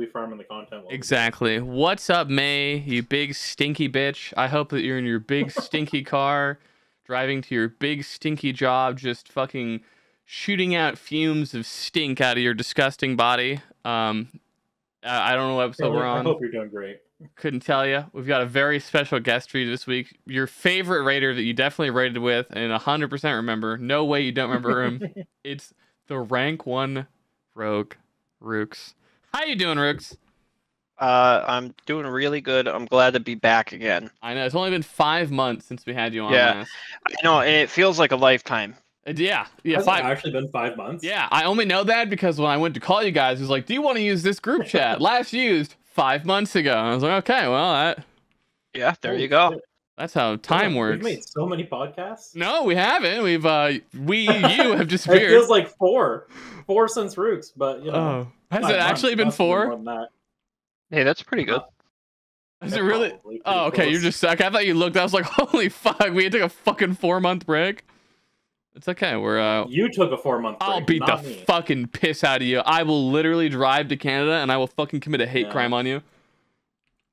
be farming the content. Exactly. What's up, May? You big stinky bitch. I hope that you're in your big stinky car, driving to your big stinky job, just fucking shooting out fumes of stink out of your disgusting body. I don't know what episode we're on. I hope you're doing great. Couldn't tell you. We've got a very special guest for you this week. Your favorite raider that you definitely raided with and 100% remember. No way you don't remember him. It's the rank 1 rogue, Rukes. How you doing, Rukes? I'm doing really good. I'm glad to be back again. I know. It's only been 5 months since we had you on last. I know, and it feels like a lifetime. Yeah. Has it actually been 5 months? Yeah, I only know that because when I went to call you guys, it was like, do you want to use this group chat? Last used 5 months ago. I was like, okay, well, yeah, there you go. That's how time works. We've made so many podcasts. No, we haven't. We've you have disappeared. It feels like 4 since Rukes, but you know. Oh, has it actually been 4? Hey, that's pretty good. Is it really? Oh, okay. You're just stuck. I thought you looked. I was like, holy fuck, we took a fucking 4-month break. It's okay. We're You took a 4-month break. I'll beat the fucking piss out of you. I will literally drive to Canada and I will fucking commit a hate crime on you.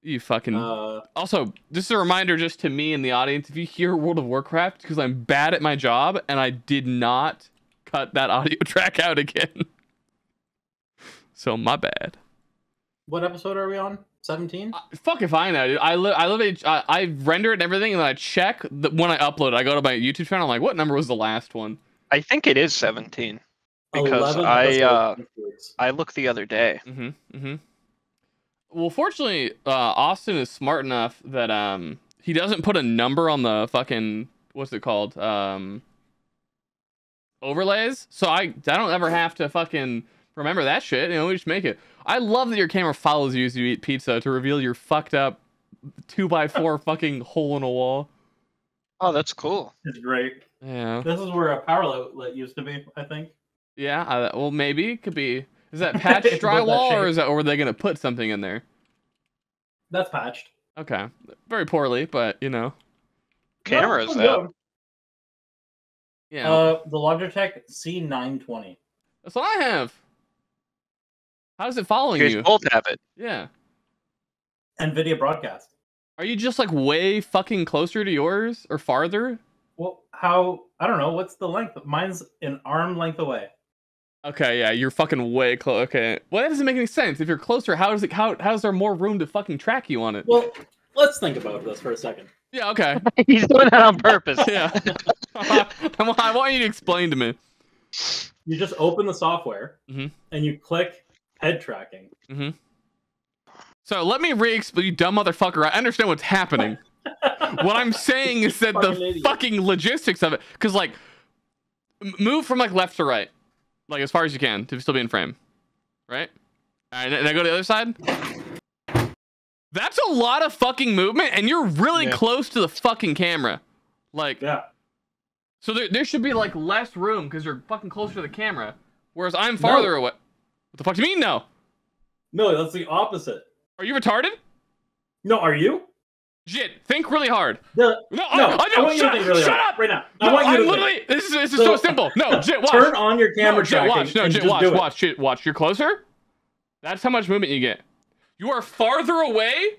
You fucking. Also, just a reminder, just to me and the audience, if you hear World of Warcraft, because I'm bad at my job and I did not cut that audio track out again. So my bad. What episode are we on? 17? Fuck if I know, dude. I render it and everything, and then I check when I upload it. I go to my YouTube channel. I'm like, what number was the last one? I think it is 17 because I looked the other day. Well, fortunately, Austin is smart enough that he doesn't put a number on the fucking what's it called overlays. So I don't ever have to fucking remember that shit. You know, we just make it. I love that your camera follows you as you eat pizza to reveal your fucked up 2x4 fucking hole in a wall. Oh, that's cool. It's great. Yeah. This is where a power outlet used to be, I think. Yeah. Well, maybe it could be. Is that patched drywall, or are they gonna put something in there? That's patched. Okay. Very poorly, but you know. Cameras though. Yeah. The Logitech C920. That's what I have. How's it following you? Both have it. Yeah. NVIDIA broadcast. Are you just like way fucking closer to yours or farther? Well, I don't know. What's the length? Mine's an arm length away. Okay, yeah, you're fucking way close. Okay. Well, that doesn't make any sense. If you're closer, how's there more room to fucking track you on it? Well, let's think about this for a second. Yeah, okay. He's doing that on purpose. Yeah. I want you to explain to me. You just open the software and you click head tracking. So let me re-explain, you dumb motherfucker. I understand what's happening. What I'm saying is that the fucking logistics of it, because like, move from like left to right, like as far as you can to still be in frame, right? All right, and I go to the other side. That's a lot of fucking movement, and you're really close to the fucking camera. Like, yeah. So there should be like less room because you're fucking closer to the camera, whereas I'm farther away. What the fuck do you mean no? No, that's the opposite. Are you retarded? No, are you? Shit, think really hard. I want you to think really hard right now. No, I'm literally. This is so simple. No, Jit, watch. Turn on your camera tracking. Watch. No, Jit, watch. Jit, watch. You're closer. That's how much movement you get. You are farther away.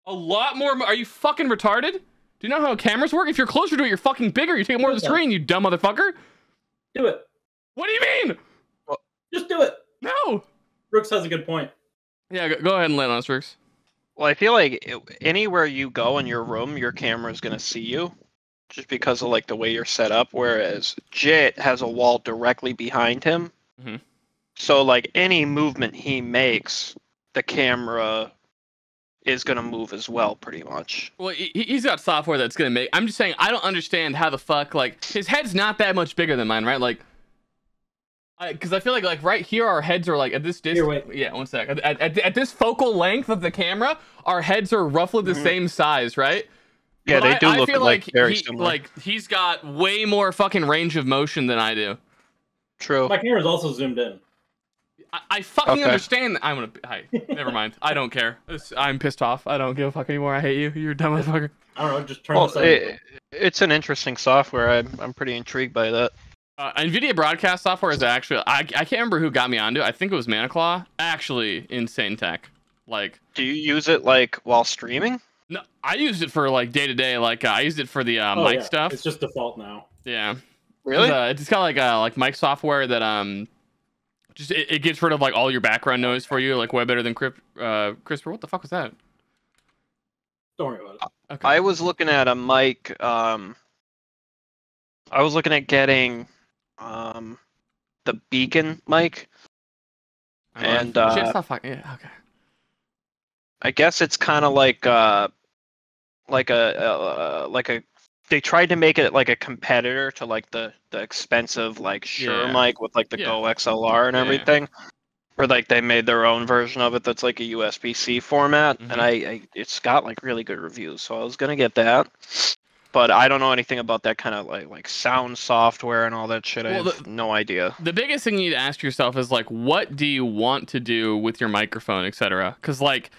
A lot more. Are you fucking retarded? Do you know how cameras work? If you're closer to it, you're fucking bigger. You take more of the screen. You dumb motherfucker. Do it. What do you mean? Just do it. No. Rooks has a good point. Yeah, go ahead and land on us, Rooks. Well, I feel like anywhere you go in your room, your camera is going to see you just because of like the way you're set up. Whereas Jit has a wall directly behind him. So like any movement he makes, the camera is going to move as well, pretty much. Well, he's got software that's going to make... I'm just saying, I don't understand how the fuck, like, his head's not that much bigger than mine, right? Like, because I feel like right here, our heads are like at this distance. Here, wait. Yeah, one sec. At this focal length of the camera, our heads are roughly the same size, right? Yeah, but they do look feel like very similar. Like he's got way more fucking range of motion than I do. True. My camera's also zoomed in. I fucking understand. I'm gonna. Hi. Never mind. I don't care. I'm pissed off. I don't give a fuck anymore. I hate you. You're a dumb motherfucker. I don't know. Just turn this on. It's an interesting software. I'm pretty intrigued by that. NVIDIA broadcast software is actually, I can't remember who got me onto it. I think it was Manaclaw. Actually, insane tech. Like, do you use it like while streaming? No, I used it for like day to day. Like, I used it for the mic stuff. It's just default now. Yeah. Really? It's got like mic software that just it gets rid of like all your background noise for you, like way better than CRISPR. What the fuck was that? Don't worry about it. Okay. I was looking at a mic. I was looking at getting the Beacon mic, and yeah, okay. I guess it's kind of like a they tried to make it like a competitor to like the expensive like Shure mic with like the Go XLR and everything. Or like they made their own version of it that's like a USB-C format, and it's got like really good reviews, so I was gonna get that. But I don't know anything about that kind of like sound software and all that shit. I have no idea. The biggest thing you need to ask yourself is like, what do you want to do with your microphone, etc.? Because like,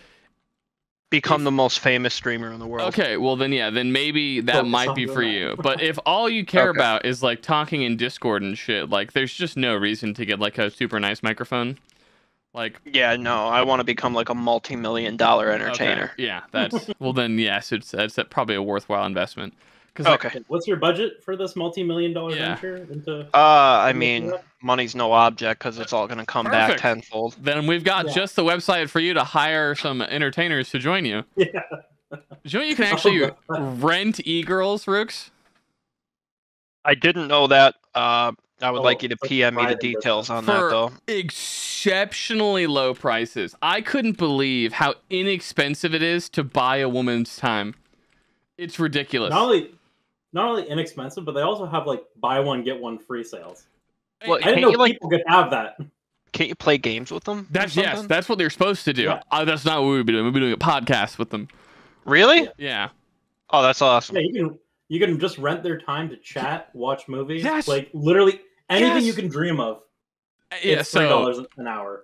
become the most famous streamer in the world. Okay, well then maybe that might be for you. But if all you care about is like talking in Discord and shit, like there's just no reason to get like a super nice microphone. Like, yeah, no, I want to become like a multi-million-dollar entertainer. Okay. Yeah, that's well then yes, it's probably a worthwhile investment. What's your budget for this multi-million-dollar venture into? I mean, money's no object because it's all gonna come back tenfold. Then we've got just the website for you to hire some entertainers to join you. Yeah. You know you can actually rent e-girls, Rukes? I didn't know that. I would like you to PM me the details on that, though. Exceptionally low prices. I couldn't believe how inexpensive it is to buy a woman's time. It's ridiculous. Not only inexpensive, but they also have like buy one get one free sales. Well, I didn't know people could have that. Can't you play games with them? That's what they're supposed to do. Yeah. That's not what we'd be doing. We'd be doing a podcast with them. Really? Yeah. Oh, that's awesome. Yeah, you can just rent their time to chat, watch movies, like literally anything you can dream of. Yeah, it's $3 an hour.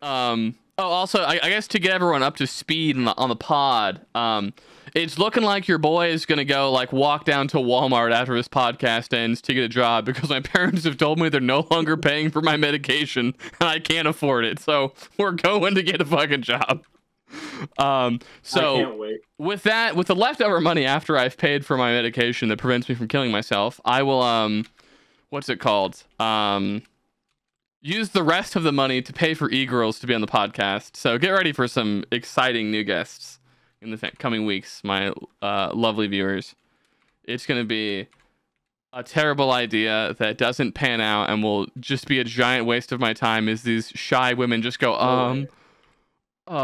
Also, I guess to get everyone up to speed on the pod, it's looking like your boy is gonna go like walk down to Walmart after this podcast ends to get a job because my parents have told me they're no longer paying for my medication and I can't afford it. So we're going to get a fucking job. I can't wait. With the leftover money after I've paid for my medication that prevents me from killing myself, I will what's it called? Use the rest of the money to pay for e-girls to be on the podcast. So get ready for some exciting new guests in the coming weeks, my lovely viewers. It's going to be a terrible idea that doesn't pan out and will just be a giant waste of my time as these shy women just go, These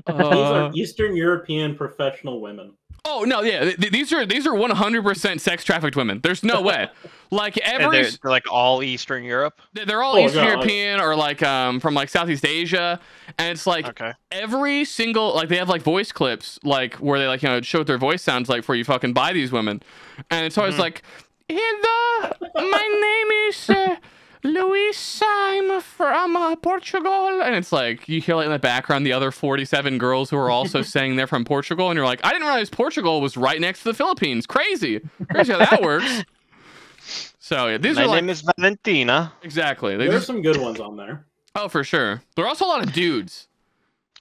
are Eastern European professional women. Oh no, yeah, these are 100% sex trafficked women. There's no way. Like they're like all Eastern Europe. They're all Eastern European or like from like Southeast Asia, and it's like every single like they have like voice clips like where they like show what their voice sounds like before you fucking buy these women, and it's always like, my name is. Luis, I'm from Portugal, and it's like you hear like in the background the other 47 girls who are also saying they're from Portugal, and you're like, I didn't realize Portugal was right next to the Philippines. Crazy how that works. So yeah, My name is Valentina. Exactly. There's some good ones on there. Oh, for sure. There are also a lot of dudes.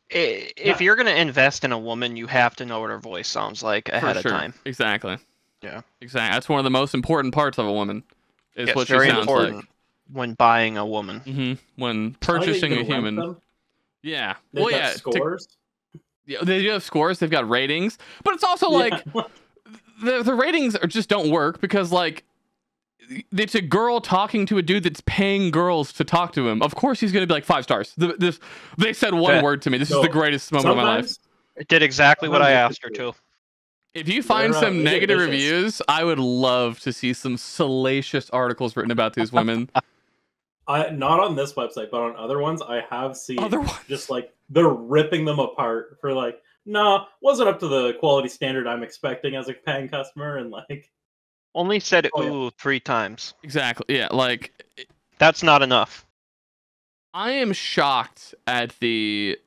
If you're gonna invest in a woman, you have to know what her voice sounds like ahead of time. Exactly. Yeah. Exactly. That's one of the most important parts of a woman. Is what she very sounds important. like. When buying a woman, when purchasing a human, They've got scores. Yeah, they do have scores. They've got ratings, but it's also like the ratings just don't work because like it's a girl talking to a dude that's paying girls to talk to him. Of course, he's gonna be like 5 stars. They said one word to me. This is the greatest moment of my life. It did exactly what I asked her to. If you find some negative reviews, I would love to see some salacious articles written about these women. Not on this website, but on other ones, I have seen just like they're ripping them apart for like, no, wasn't up to the quality standard I'm expecting as a paying customer, and like only said ooh 3 times. Exactly. Yeah, like that's not enough. I am shocked at the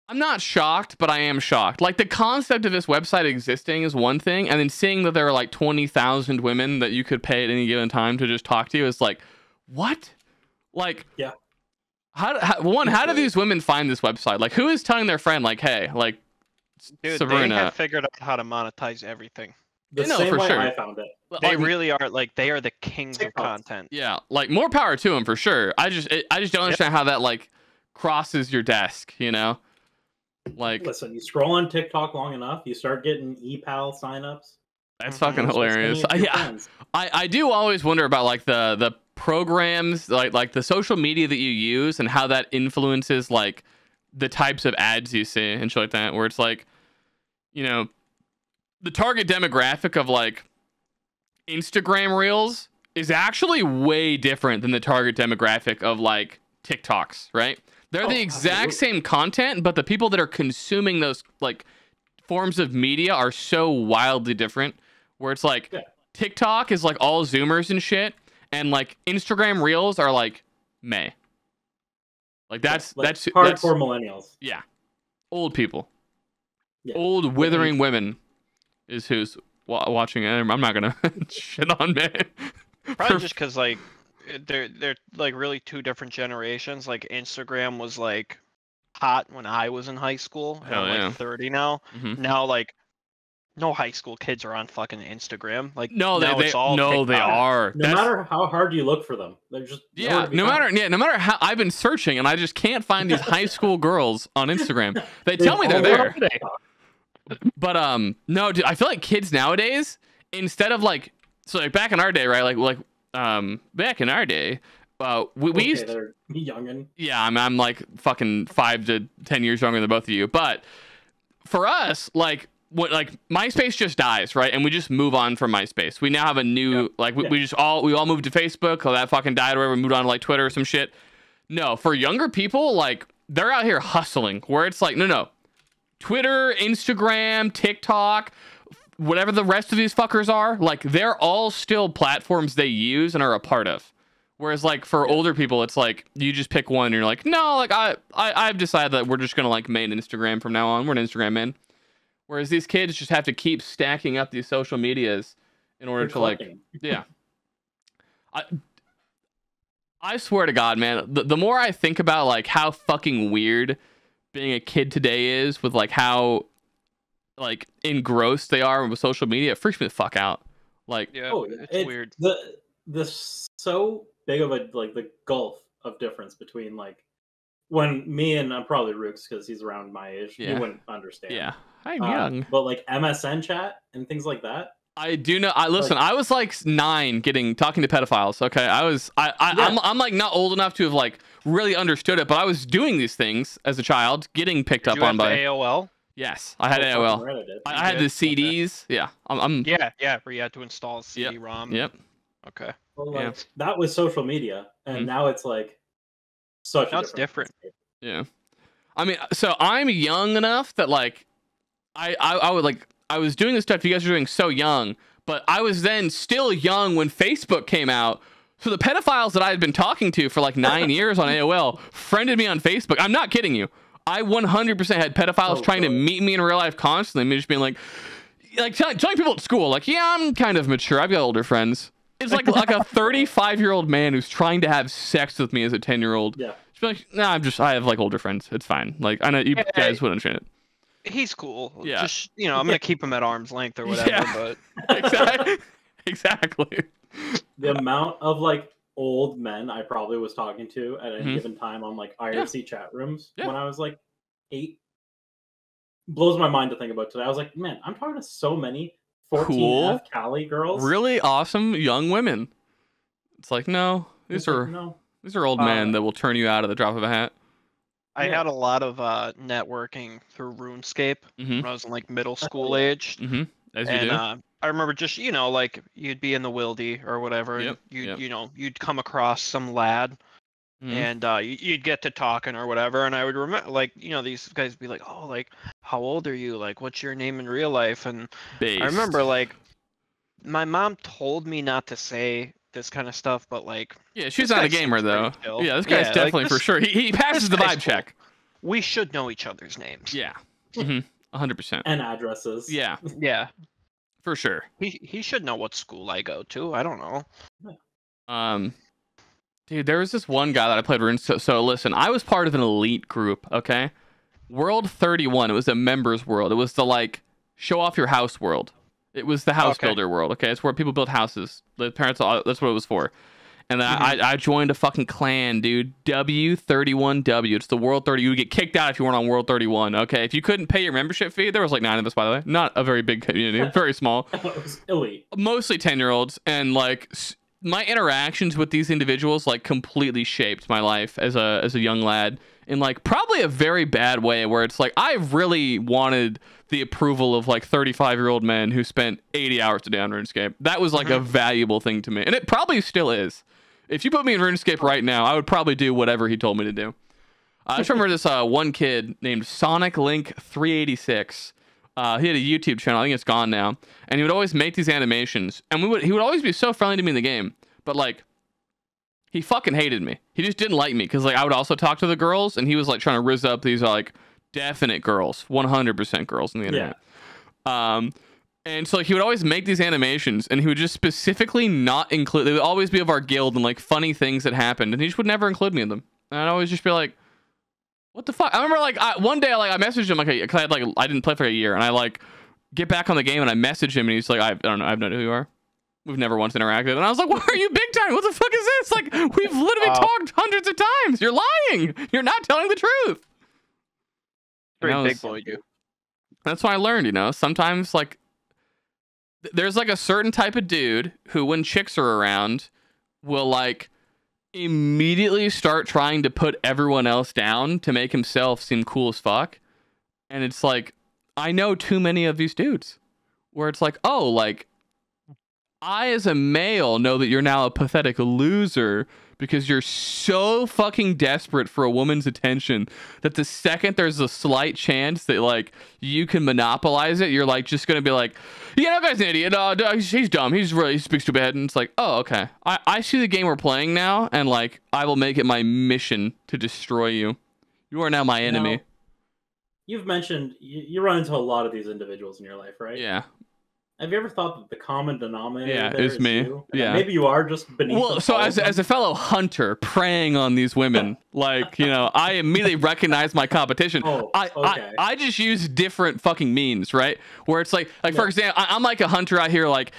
I'm not shocked, but I am shocked. Like, the concept of this website existing is one thing, and then seeing that there are like 20,000 women that you could pay at any given time to just talk to you is like, what? Like, yeah. How do these women find this website? Like, who is telling their friend, like, hey, like, dude, Sabrina, they have figured out how to monetize everything. The same for way sure. I found it. They really are, like, they are the kings of TikToks. content. Yeah, like, more power to them for sure. I just don't understand how that like crosses your desk, you know? Like, Listen, you scroll on TikTok long enough, you start getting ePal signups. that's fucking hilarious. Yeah. I do always wonder about like the programs, like the social media that you use and how that influences like the types of ads you see and shit like that, where it's like, you know, the target demographic of like Instagram Reels is actually way different than the target demographic of like TikToks, right? They're the exact same content, but the people that are consuming those like forms of media are so wildly different, where it's like TikTok is like all Zoomers and shit, and like Instagram Reels are like meh. Like that's hardcore millennials. Yeah. Old people. Yeah. Old withering women is who's watching it. I'm not gonna shit on me. Probably just because like they're like really two different generations. Like Instagram was like hot when I was in high school. And I'm like 30 now. Mm-hmm. Now like no high school kids are on fucking Instagram. Like no, they are. No matter how hard you look for them, they're just no matter how I've been searching and I just can't find these high school girls on Instagram. They tell me they're there. But no, dude, I feel like kids nowadays, instead of like, so like back in our day, right? Like back in our day, we used to youngin. Yeah, I'm like fucking 5 to 10 years younger than both of you. But for us, like MySpace just dies, right? And we just move on from MySpace. We now have a new we all moved to Facebook. Oh, that fucking died, or whatever. We moved on to like Twitter or some shit. No, for younger people, like they're out here hustling, where it's like no. Twitter, Instagram, TikTok, whatever the rest of these fuckers are, like they're all still platforms they use and are a part of. Whereas like for older people, it's like you just pick one and you're like, no, like I've decided that we're just gonna like main Instagram from now on. We're an Instagram man. Whereas these kids just have to keep stacking up these social medias in order to like, yeah. I swear to God, man, the more I think about like how fucking weird being a kid today is, with like how like engrossed they are with social media, it freaks me the fuck out. Like, it's weird. The so big of a like the gulf of difference between like when me and I'm probably Rukes because he's around my age. You wouldn't understand. Yeah, I'm young. But like MSN chat and things like that. I do know. I was like 9 talking to pedophiles. Okay, I'm like not old enough to have like really understood it, but I was doing these things as a child, getting picked up on by AOL. Yes, I had AOL. I had the CDs. Okay. Yeah, where you had to install CD-ROM. Yep. Okay. Well, that was social media, and now it's like such. Now it's different. Yeah, I mean, so I'm young enough that like I would like. I was doing this stuff you guys are doing so young, but I was then still young when Facebook came out. So the pedophiles that I had been talking to for like 9 years on AOL friended me on Facebook. I'm not kidding you. I 100% had pedophiles trying to meet me in real life constantly. Me just being like telling people at school, like, yeah, I'm kind of mature. I've got older friends. It's like a 35-year-old man who's trying to have sex with me as a 10-year-old. Yeah. Just be like, nah, I have like older friends. It's fine. Like, I know you guys wouldn't understand it. He's cool. Yeah. Just, I'm gonna keep him at arm's length or whatever. Yeah. But exactly. The amount of like old men I probably was talking to at any given time on like IRC chat rooms when I was like 8 blows my mind to think about today. I was like, man, I'm talking to so many 14F Cali girls, really awesome young women. It's like these are old men that will turn you out at the drop of a hat. I had a lot of networking through RuneScape when I was in like middle school age. As you do. I remember just like you'd be in the wildy or whatever, and you'd come across some lad, and you'd get to talking or whatever, and I would remember like these guys would be like, oh, like how old are you? Like what's your name in real life? And I remember like my mom told me not to say this kind of stuff, but like she's not a gamer though. Yeah, this guy's definitely like, for sure. He passes the vibe check. we should know each other's names. Yeah. 100%. And addresses. Yeah. Yeah. For sure. He should know what school I go to. I don't know. Dude, there was this one guy that I played Runes. So listen, I was part of an elite group, okay? World 31. It was a members world. It was the like show off your house world. It was the house builder world, okay? It's where people build houses. The parents, that's what it was for. And then I joined a fucking clan, dude. W31W. It's the World 30. You would get kicked out if you weren't on World 31, okay? If you couldn't pay your membership fee, there was like 9 of us, by the way. Not a very big community, very small. It was elite. Mostly 10-year-olds. And like my interactions with these individuals like completely shaped my life as a young lad in like probably a very bad way, where it's like I really wanted the approval of like 35-year-old men who spent 80 hours a day on RuneScape. That was like a valuable thing to me. And it probably still is. If you put me in RuneScape right now, I would probably do whatever he told me to do. I just remember this one kid named Sonic Link 386. He had a YouTube channel. I think it's gone now. And he would always make these animations. And he would always be so friendly to me in the game. But like, he fucking hated me. He just didn't like me because like I would also talk to the girls, and he was like trying to rizz up these like definite girls, 100% girls on the internet. Yeah. And so like, he would always make these animations, and he would just specifically not include. They would always be of our guild and like funny things that happened, and he just would never include me in them. And I'd always just be like, "What the fuck?" I remember like one day I messaged him like because I didn't play for a year, and I like get back on the game and I messaged him, and he's like, I don't know, I have no idea who you are. We've never once interacted. And I was like, "Why are you big time? What the fuck is this? Like, we've literally talked hundreds of times. You're lying. You're not telling the truth." Pretty big boy, you. That's why I learned, sometimes like there's like a certain type of dude who, when chicks are around, will like immediately start trying to put everyone else down to make himself seem cool as fuck. And it's like, I know too many of these dudes where it's like, oh, like I as a male know that you're now a pathetic loser because you're so fucking desperate for a woman's attention that the second there's a slight chance that like you can monopolize it, you're like just gonna be like, yeah, that guy's an idiot. He's dumb. He speaks too bad. And it's like, oh, okay. I see the game we're playing now, and like I will make it my mission to destroy you. You are now my enemy. Now, you've mentioned you run into a lot of these individuals in your life, right? Yeah. Have you ever thought that the common denominator is me? You? Yeah. Maybe you are just beneath. Well, so as a fellow hunter preying on these women, like, I immediately recognize my competition. Oh, okay. I just use different fucking means, right? Where it's like for example, I'm like a hunter out here, like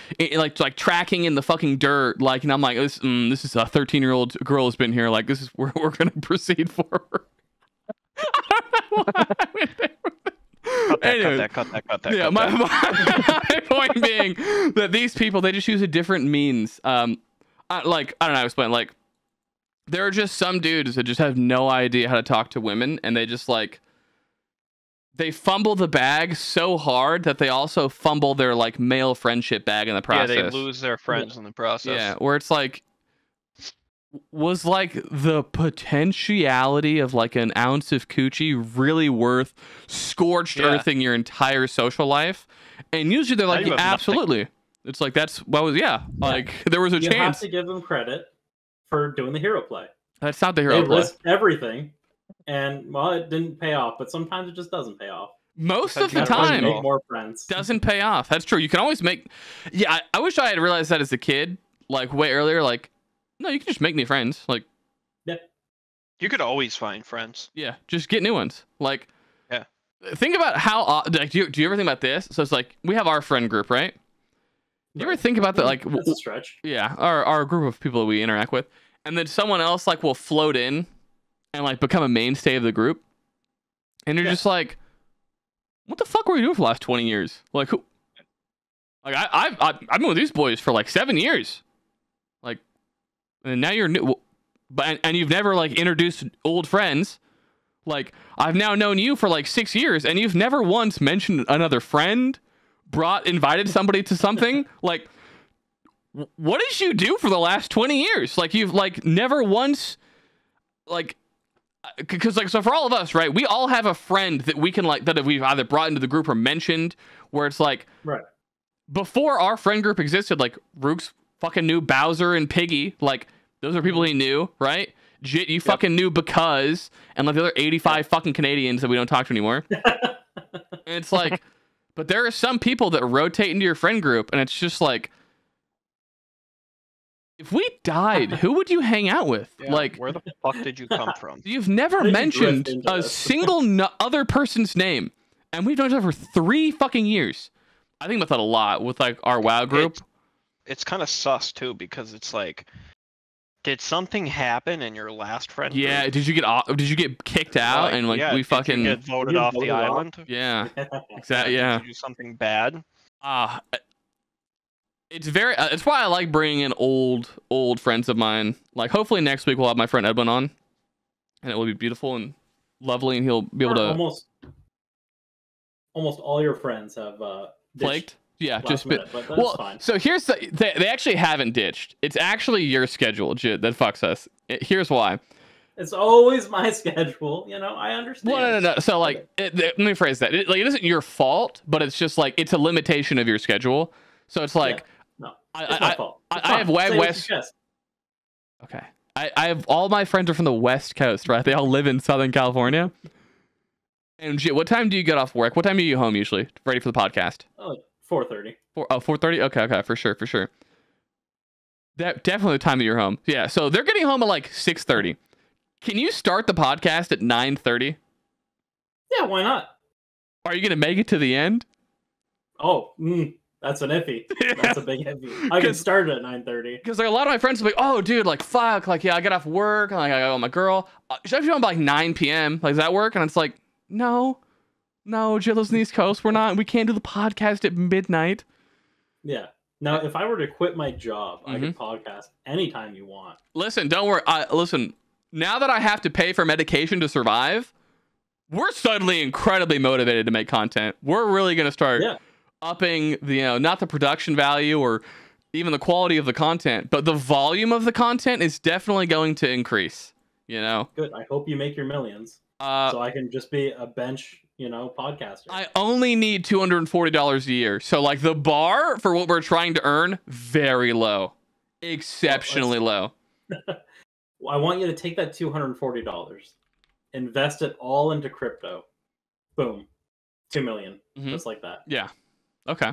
tracking in the fucking dirt, like, and I'm like, this is a 13-year-old girl who's been here, like, this is where we're gonna proceed forward. I don't know why I went there with it. Cut that. Yeah, my point being that these people, they just use a different means. I don't know how to explain. Like, there are just some dudes that just have no idea how to talk to women, and they just like they fumble the bag so hard that they also fumble their like male friendship bag in the process. Yeah, they lose their friends in the process. Yeah, where it's like, was like the potentiality of like an ounce of coochie really worth scorched earthing your entire social life? And usually they're like, absolutely. Nothing. It's like, that's what was, like there was a chance. You have to give them credit for doing the hero play. That's not the hero play. They risked everything, and well, it didn't pay off, but sometimes it just doesn't pay off. Most of the time, make more friends. Doesn't pay off. That's true. You can always make, I wish I had realized that as a kid, like way earlier, like, no, you can just make new friends. Like, yeah, you could always find friends. Yeah, just get new ones. like Think about how like do you ever think about this? So it's like we have our friend group, right? Do you ever think about that? Like, that's a stretch. Yeah, our group of people that we interact with, and then someone else like will float in and like become a mainstay of the group, and you're just like, what the fuck were you doing for the last 20 years? Like, who? Like I've been with these boys for like 7 years, like, and now you're new, but and you've never like introduced old friends. Like, I've now known you for like 6 years, and you've never once mentioned another friend, invited somebody to something. Like, what did you do for the last 20 years? Like, you've like never once, like, because like, so for all of us, right, we all have a friend that we can like, that we've either brought into the group or mentioned, where it's like, right, before our friend group existed, like Rukes fucking knew Bowser and Piggy, like those are people he knew, right? Jit, you fucking knew because, and like the other 85 fucking Canadians that we don't talk to anymore. And it's like, but there are some people that rotate into your friend group, and it's just like, if we died, who would you hang out with? Yeah, like, where the fuck did you come from? You've never mentioned a single other person's name, and we've known each other for 3 fucking years. I think about that a lot with like our WoW group. It's kind of sus too, because it's like, did something happen in your last friend group? Yeah, did you get kicked out, Like, and like yeah, we did fucking you get voted off the island? Yeah, exactly. Yeah, Did you do something bad? It's very. It's why I like bringing in old friends of mine. Like, hopefully next week we'll have my friend Edwin on, and it will be beautiful and lovely, and he'll be able to. Almost all your friends have flaked. Yeah, just minute, but that's fine. So here's they actually haven't ditched. It's actually your schedule, Jit, that fucks us. Here's why. It's always my schedule, I understand. Well, no. So like, let me phrase that. It isn't your fault, but it's just like it's a limitation of your schedule. So it's like, no, it's my fault. I have West. Okay, I have all my friends are from the West Coast, right? They all live in Southern California. And Jit, what time do you get off work? What time are you home usually, ready for the podcast? Oh, like 4:30. 4:30? Okay, for sure. That definitely the time that you're home. Yeah, so they're getting home at like 6:30. Can you start the podcast at 9:30? Yeah, why not? Are you gonna make it to the end? Oh, that's an iffy. That's a big iffy. I can start at 9:30. Because like a lot of my friends are like, oh, dude, like fuck, like yeah, I get off work, and like I go with my girl. Should I be home by like 9 p.m.? Like, does that work? And it's like, no, Jillo's in the East Coast. We can't do the podcast at midnight. Yeah. Now, if I were to quit my job, I could podcast anytime you want. Listen, don't worry. Listen, now that I have to pay for medication to survive, we're suddenly incredibly motivated to make content. We're really going to start upping the, not the production value or even the quality of the content, but the volume of the content is definitely going to increase, Good. I hope you make your millions. So I can just be a bench, podcaster. I only need $240 a year. So like the bar for what we're trying to earn, very low. Exceptionally low. I want you to take that $240, invest it all into crypto. Boom. 2 million. Just like that. Yeah. Okay.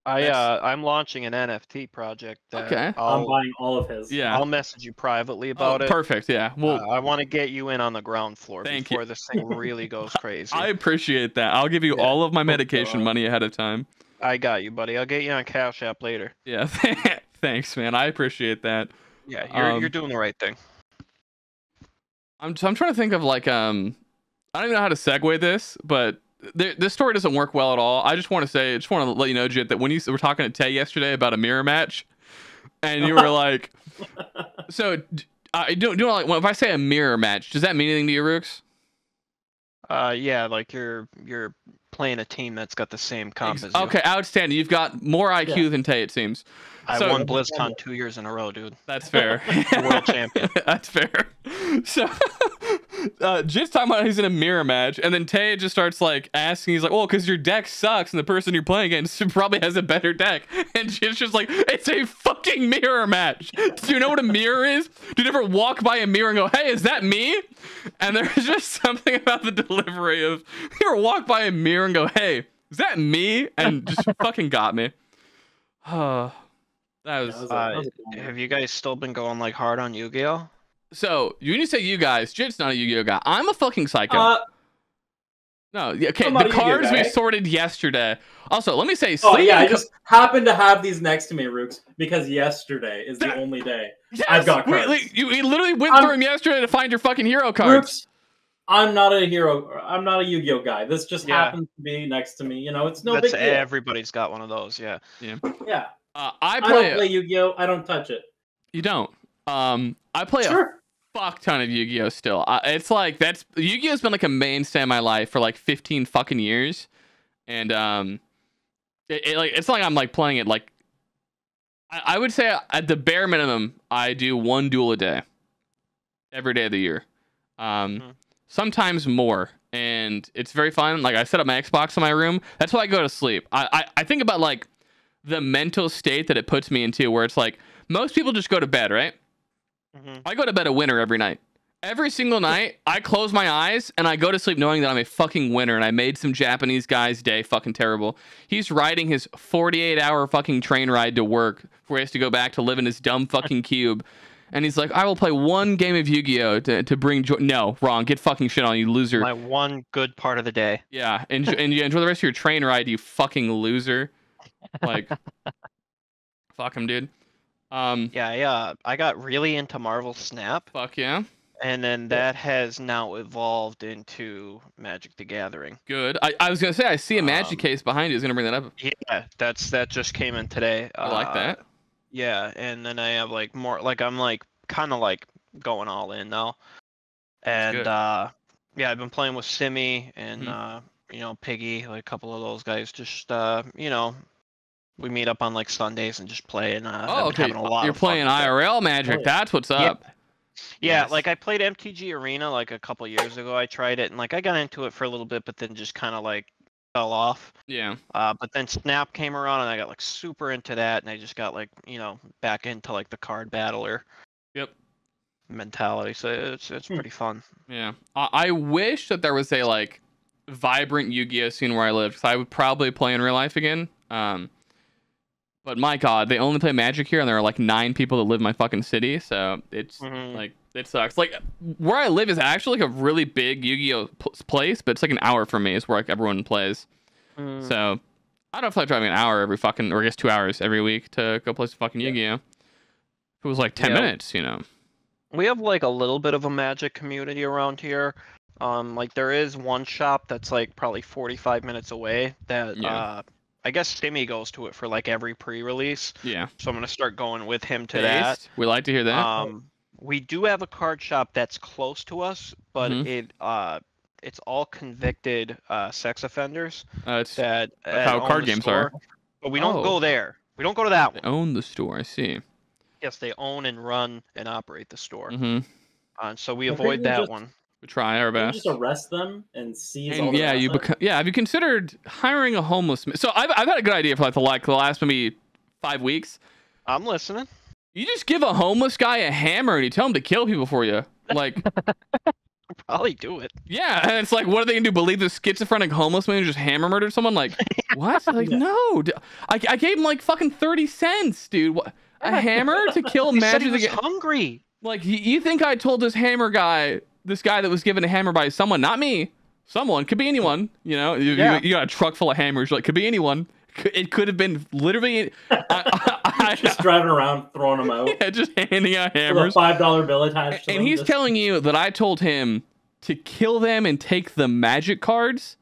I'm launching an NFT project. Okay. I'm buying all of his. Yeah. I'll message you privately about it. Perfect. Yeah. Well, I want to get you in on the ground floor before this thing really goes crazy. I appreciate that. I'll give you all of my medication money ahead of time. I got you, buddy. I'll get you on Cash App later. Yeah. Thanks, man. I appreciate that. Yeah, you're doing the right thing. I'm trying to think of like I don't even know how to segue this, but this story doesn't work well at all. I just want to let you know, Jit, that when you were talking to Tay yesterday about a mirror match, and you were like, so if I say a mirror match, does that mean anything to you, Rukes? Yeah, like you're playing a team that's got the same comp as you. Okay, outstanding. You've got more IQ than Tay, it seems. I won BLIZZCON 2 years in a row, dude. That's fair. World champion. That's fair. So, Jit's talking about he's in a mirror match, and then Tay just starts like asking, he's like, well, because your deck sucks, and the person you're playing against probably has a better deck. And Jit's just like, it's a fucking mirror match. Do you know what a mirror is? Do you ever walk by a mirror and go, hey, is that me? And there's just something about the delivery of, you ever walk by a mirror and go, hey, is that me? And just fucking got me. Have you guys still been going like hard on Yu-Gi-Oh? So when you say you guys, Jit's not a Yu-Gi-Oh guy. I'm a fucking psycho. No, okay. The cards we sorted yesterday. Also, let me say. I just happened to have these next to me, Rukes, because yesterday is the only day I've got cards. You literally went through them yesterday to find your fucking hero cards. Rukes, I'm not a hero. I'm not a Yu-Gi-Oh guy. This just happens to be next to me. It's no big deal. Everybody's got one of those. Yeah. I don't play Yu-Gi-Oh. I don't touch it. You don't. I play a fuck ton of Yu-Gi-Oh still. It's like Yu-Gi-Oh's been like a mainstay in my life for like 15 fucking years, and it's like I'm like playing it like I would say at the bare minimum I do 1 duel a day, every day of the year, sometimes more, and it's very fun. Like I set up my Xbox in my room. That's why I go to sleep. I think about like the mental state that it puts me into, where it's like most people just go to bed, right? I go to bed a winner every night. Every single night, I close my eyes and I go to sleep knowing that I'm a fucking winner and I made some Japanese guy's day fucking terrible. He's riding his 48-hour fucking train ride to work before he has to go back to live in his dumb fucking cube. And he's like, I will play one game of Yu-Gi-Oh! To bring joy. No, wrong. Get fucking shit on, you loser. My one good part of the day. Yeah, and you enjoy the rest of your train ride, you fucking loser. Like, fuck him, dude. Yeah, I got really into Marvel Snap. Fuck yeah. And then that has now evolved into Magic the Gathering. Good. I was gonna say I see a Magic case behind you. I was gonna bring that up. Yeah, that just came in today. I like that. Yeah, and then I have like more, like I'm like kind of like going all in now. And yeah, I've been playing with Simi and you know, Piggy, like a couple of those guys. Just you know, we meet up on like Sundays and just play. And okay. having a lot You're of fun playing IRL Magic. That's what's up. Yeah, Yes. like I played MTG Arena like a couple years ago. I tried it and like I got into it for a little bit, but then just kind of like fell off. Yeah. But then Snap came around and I got like super into that, and I just got like, you know, back into like the card battler. Yep. Mentality. So it's pretty fun. Yeah. I wish that there was a like vibrant Yu-Gi-Oh scene where I lived, because I would probably play in real life again. But my God, they only play Magic here, and there are like 9 people that live in my fucking city, so it's like, it sucks. Like, where I live is actually like a really big Yu-Gi-Oh place, but it's like an hour from me is where like everyone plays. So I don't feel like driving an hour every fucking, or I guess 2 hours every week to go play some fucking Yu-Gi-Oh. If it was like 10 minutes, you know. We have like a little bit of a Magic community around here. Like there is one shop that's like probably 45 minutes away that I guess Stimmy goes to it for like every pre-release. Yeah. So I'm gonna start going with him to that. We like to hear that. We do have a card shop that's close to us, but it's all convicted sex offenders. It's that how card games are. But we don't go there. We don't go to that one. They own the store. I see. Yes, they own and run and operate the store. So we I avoid think that one. We try our best. Just arrest them and seize all And the yeah, assets. have you considered hiring a homeless man? So I've had a good idea for like the last maybe 5 weeks. I'm listening. You just give a homeless guy a hammer and you tell him to kill people for you. Like, I'll probably do it. yeah, and it's like, what are they gonna do? Believe the schizophrenic homeless man who just hammer murdered someone? Like, what? Like, no. I gave him like fucking 30 cents, dude. What? A hammer to kill Magic? He was hungry. Like, you think I told this hammer guy, this guy that was given a hammer by someone, not me, someone, could be anyone, you know? You got a truck full of hammers, like, could be anyone. It could have been literally just driving around throwing them out. Yeah, just handing out hammers. With a $5 bill attached to and them. he's telling you that I told him to kill them and take the Magic cards.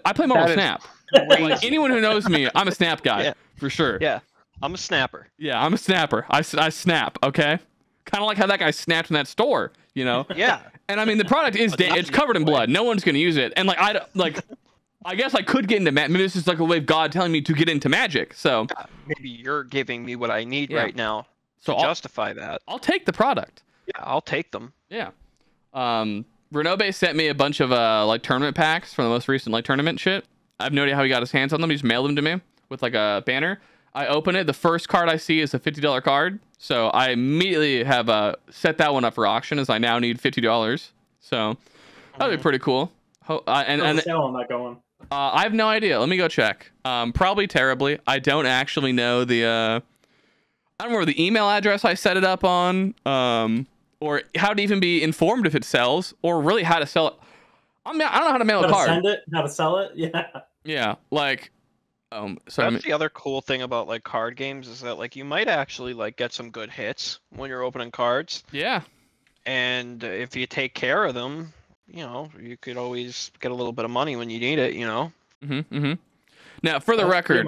I play Marvel Snap. Like, anyone who knows me, I'm a Snap guy, for sure. Yeah, I'm a snapper. Yeah, I'm a snapper. I snap, okay? Kind of like how that guy snapped in that store, you know? Yeah. And I mean, the product is it's covered in blood. No one's gonna use it. And like, I guess I could get into Magic. Maybe this is like a way of God telling me to get into Magic. So maybe you're giving me what I need right now to justify that. I'll take the product. Yeah, I'll take them. Yeah. Renobe sent me a bunch of like tournament packs from the most recent like tournament shit. I have no idea how he got his hands on them. He just mailed them to me with like a banner. I open it. The first card I see is a $50 card. So I immediately have set that one up for auction, as I now need $50. So that'd be pretty cool. And sale on that going? I have no idea. Let me go check. Probably terribly. I don't actually know the. I don't remember the email address I set it up on, or how to even be informed if it sells, or really how to sell it. I don't know how to mail a card. How to send it? How to sell it? Yeah. Yeah, like. That's the other cool thing about like card games is that like you might actually like get some good hits when you're opening cards. Yeah. And if you take care of them, you know, you could always get a little bit of money when you need it, you know. Now, for the record,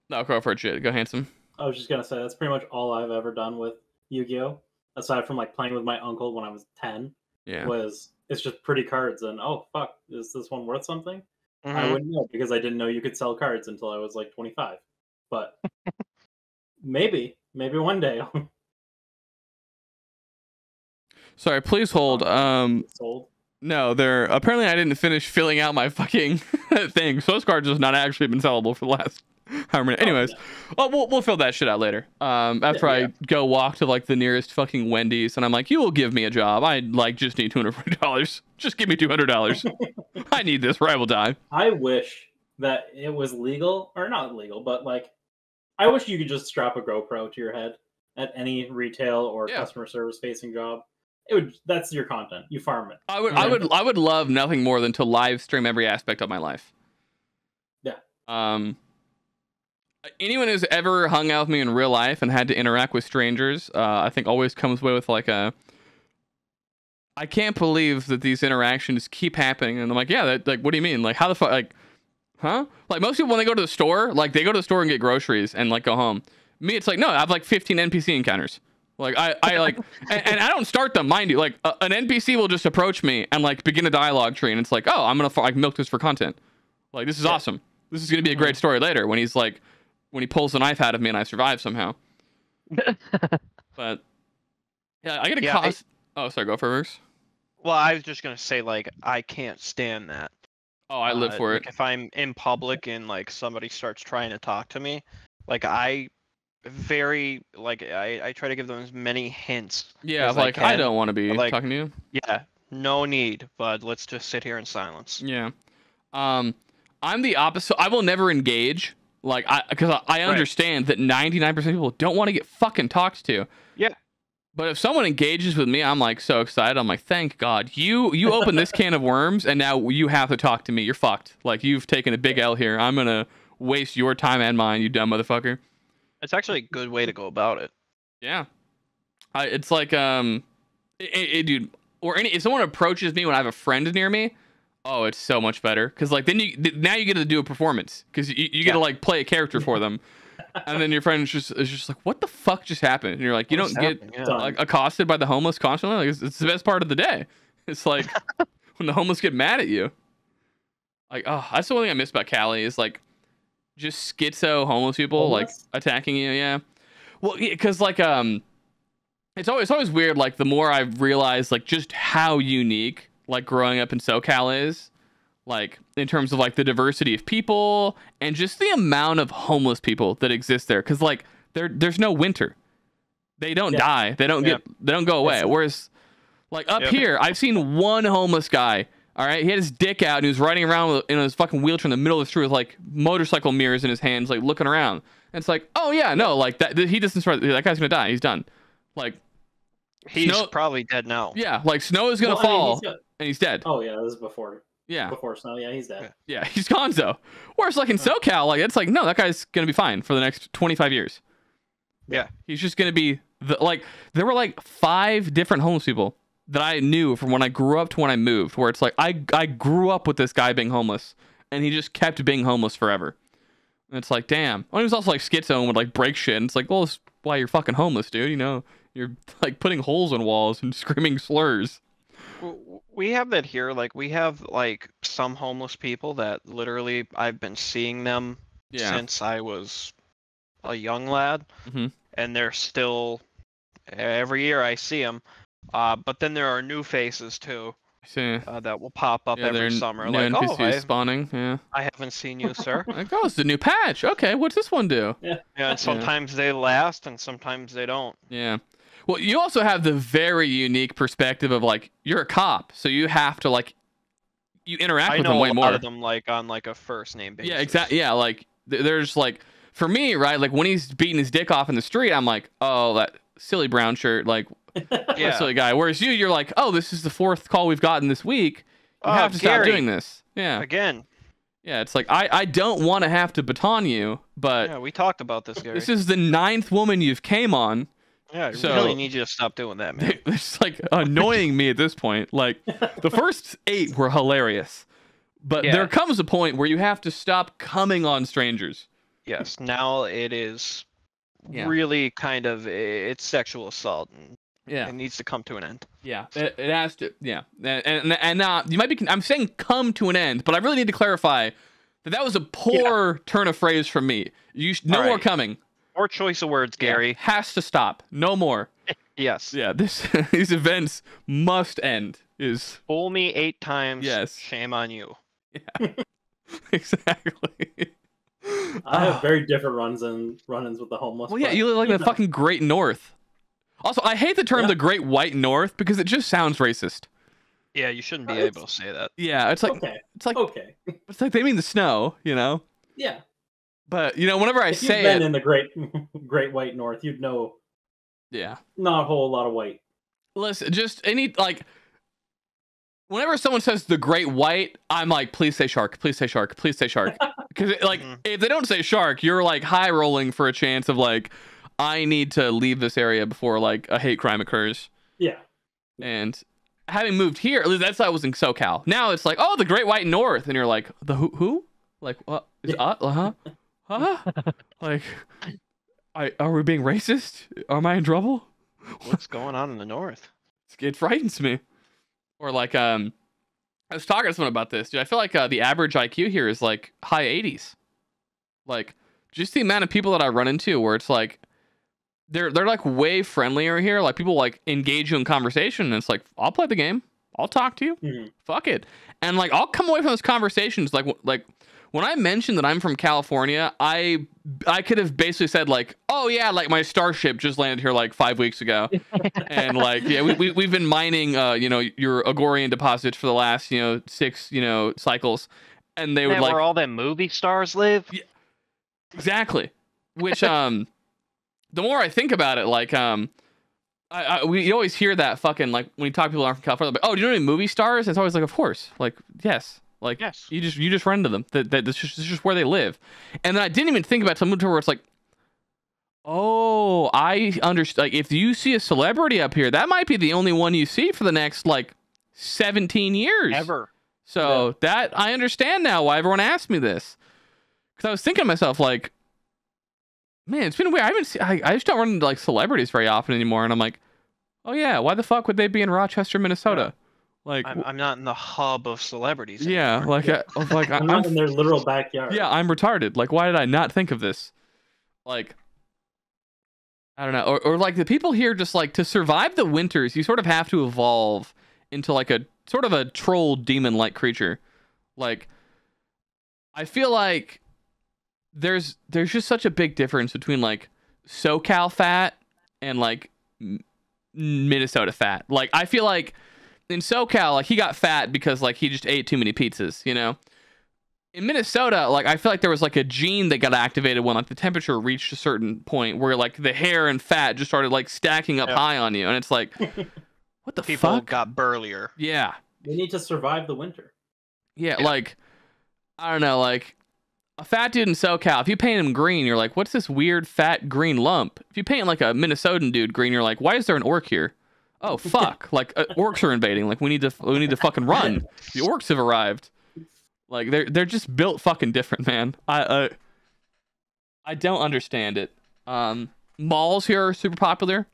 no, go for it, shit. Go, Handsome. I was just gonna say that's pretty much all I've ever done with Yu-Gi-Oh, aside from like playing with my uncle when I was 10. Yeah. It's just pretty cards, and oh fuck, is this one worth something? I wouldn't know because I didn't know you could sell cards until I was like 25. But maybe one day. Sorry, please hold. Sold. No, apparently I didn't finish filling out my fucking thing. So those cards have not actually been sellable for the last Anyways, we'll fill that shit out later. After I go walk to like the nearest fucking Wendy's, and I'm like, you will give me a job. I like just need $240. Just give me $200. I need this, or I will die. I wish that it was legal, or not legal, but like, I wish you could just strap a GoPro to your head at any retail or customer service facing job. That's your content. You farm it. I would love nothing more than to live stream every aspect of my life. Yeah. Anyone who's ever hung out with me in real life and had to interact with strangers, I think always comes away with like I can't believe that these interactions keep happening. And I'm like, yeah, like, what do you mean? Like, how the fuck, like, huh? Like, most people, when they go to the store, like, they go to the store and get groceries and, like, go home. Me, it's like, no, I have, like, 15 NPC encounters. Like, I like, and I don't start them, mind you. Like, an NPC will just approach me and, like, begin a dialogue tree. And it's like, oh, I'm going to, like, milk this for content. Like, this is awesome. This is going to be a great story later when he's, like, when he pulls the knife out of me and I survive somehow. But, yeah, I get a cost. Oh, sorry, go for Rukes. Well, I was just gonna say, like, I can't stand that. Oh, I live for like, it. If I'm in public and like somebody starts trying to talk to me, like I try to give them as many hints. Yeah, like I don't want to be talking to you. Yeah, no need, but let's just sit here in silence. Yeah, I'm the opposite. I will never engage, like, because I understand that 99% of people don't want to get fucking talked to. Yeah. But if someone engages with me, I'm like so excited. I'm like, thank God. You open this can of worms and now you have to talk to me. You're fucked. Like, you've taken a big L here. I'm going to waste your time and mine, you dumb motherfucker. It's actually a good way to go about it. Yeah. It's like, dude, if someone approaches me when I have a friend near me, oh, it's so much better. Because, like, then now you get to do a performance. Because you get to, like, play a character for them. And then your friend is just like, what the fuck just happened? And you're like, you don't get like accosted by the homeless constantly. Like, it's the best part of the day. It's like when the homeless get mad at you. Like, oh, that's the one thing I miss about Cali is like just schizo homeless people like attacking you. Yeah. Well, because like it's always weird. Like the more I've realized like just how unique like growing up in SoCal is. Like in terms of like the diversity of people and just the amount of homeless people that exist there. Cause like there's no winter. They don't die. They don't go away. Whereas like up here, I've seen one homeless guy. All right. He had his dick out and he was riding around in his fucking wheelchair in the middle of the street with like motorcycle mirrors in his hands, like looking around. And it's like, oh yeah, no, like that he doesn't start, that guy's gonna die. He's done. Like he's probably dead now. Yeah. Like snow is gonna fall and he's dead. Oh yeah. This is before. Yeah. Before snow, yeah, he's dead. Yeah, he's gonzo. Whereas, like, in SoCal, like, it's like, no, that guy's going to be fine for the next 25 years. Yeah. He's just going to be, there were, like, 5 different homeless people that I knew from when I grew up to when I moved, where it's like, I grew up with this guy being homeless, and he just kept being homeless forever. And it's like, damn. Well, he was also, like, schizo and would, like, break shit. And it's like, well, that's why you're fucking homeless, dude. You know, you're, like, putting holes in walls and screaming slurs. We have that here. Like, we have, like, some homeless people that literally I've been seeing them since I was a young lad. Mm-hmm. And they're still, every year I see them. But then there are new faces, too, that will pop up every summer. Like, NPCs spawning. Yeah. I haven't seen you, sir. Like, oh, it's the new patch. Okay, what's this one do? Yeah, and sometimes they last and sometimes they don't. Yeah. Well, you also have the very unique perspective of like you're a cop, so you have to like you interact with them way more. I know a lot of them like on like a first name basis. Yeah, exactly. Yeah, like there's like for me, right? Like when he's beating his dick off in the street, I'm like, oh, that silly brown shirt, like that silly guy. Whereas you're like, oh, this is the 4th call we've gotten this week. You have to stop doing this. Yeah. Again. Yeah, it's like I don't want to have to baton you, but yeah, we talked about this, Gary. This is the 9th woman you've came on. Yeah, I really need you to stop doing that, man. It's like annoying me at this point. Like the first 8 were hilarious, but there comes a point where you have to stop coming on strangers. Yes, now it is really kind of it's sexual assault. And it needs to come to an end. Yeah, it has to. Yeah, and now you might be. I'm saying come to an end, but I really need to clarify that was a poor turn of phrase from me. No more coming. More choice of words, Gary. Has to stop. No more. Yes. Yeah, these events must end. Fool me 8 times. Yes. Shame on you. Yeah. Exactly. I have very different run-ins with the homeless. Well, yeah, you live like the fucking Great North. Also, I hate the term the Great White North because it just sounds racist. Yeah, you shouldn't be able to say that. Yeah, it's like it's like they mean the snow, you know? Yeah. But you know, whenever I say you've been in the Great White North, you'd know. Yeah. Not a whole lot of white. Listen, just whenever someone says the Great White, I'm like, please say shark, please say shark, please say shark. Because if they don't say shark, you're like high rolling for a chance of like, I need to leave this area before like a hate crime occurs. Yeah. And having moved here, at least that's how I was in SoCal. Now it's like, oh, the Great White North, and you're like, the who? Like, what? Huh? Like, are we being racist? Am I in trouble? What's going on in the North? It frightens me. Or like, I was talking to someone about this, dude. I feel like the average IQ here is like high 80s. Like, just the amount of people that I run into where it's like, they're like way friendlier here. Like people like engage you in conversation, and it's like, I'll play the game, I'll talk to you, fuck it, and like I'll come away from those conversations like when I mentioned that I'm from California, I could have basically said like, oh yeah, like my Starship just landed here like 5 weeks ago, and like yeah, we've been mining your Agorian deposits for the last 6 cycles, and they would like where all them movie stars live. Yeah, exactly. Which the more I think about it, like we always hear that fucking like when you talk to people who aren't from California, like, oh, do you know any movie stars? And it's always like, of course, like yes. Like yes. you just run into them. That's just where they live. And then I didn't even think about something where it's like, oh, I understand. Like if you see a celebrity up here, that might be the only one you see for the next like 17 years ever. So that I understand now why everyone asked me this, because I was thinking to myself like, man, it's been weird. I just don't run into like celebrities very often anymore. And I'm like, oh yeah, why the fuck would they be in Rochester, Minnesota? Yeah. Like I'm not in the hub of celebrities anymore. Yeah, like I'm not in their literal backyard. Yeah, I'm retarded. Like, why did I not think of this? Like, I don't know. Or like the people here just like to survive the winters, you sort of have to evolve into like a sort of a troll demon-like creature. Like, I feel like there's just such a big difference between like SoCal fat and like Minnesota fat. Like, I feel like in SoCal, like he got fat because like he just ate too many pizzas, you know? In Minnesota, like I feel like there was like a gene that got activated when like the temperature reached a certain point where like the hair and fat just started like stacking up high on you, and it's like, what the People fuck? got burlier. Yeah. They need to survive the winter. Yeah, like I don't know, like a fat dude in SoCal, if you paint him green, you're like, what's this weird fat green lump? If you paint like a Minnesotan dude green, you're like, why is there an orc here? Oh fuck! Like orcs are invading. Like we need to fucking run. The orcs have arrived. Like they're just built fucking different, man. I don't understand it. Malls here are super popular.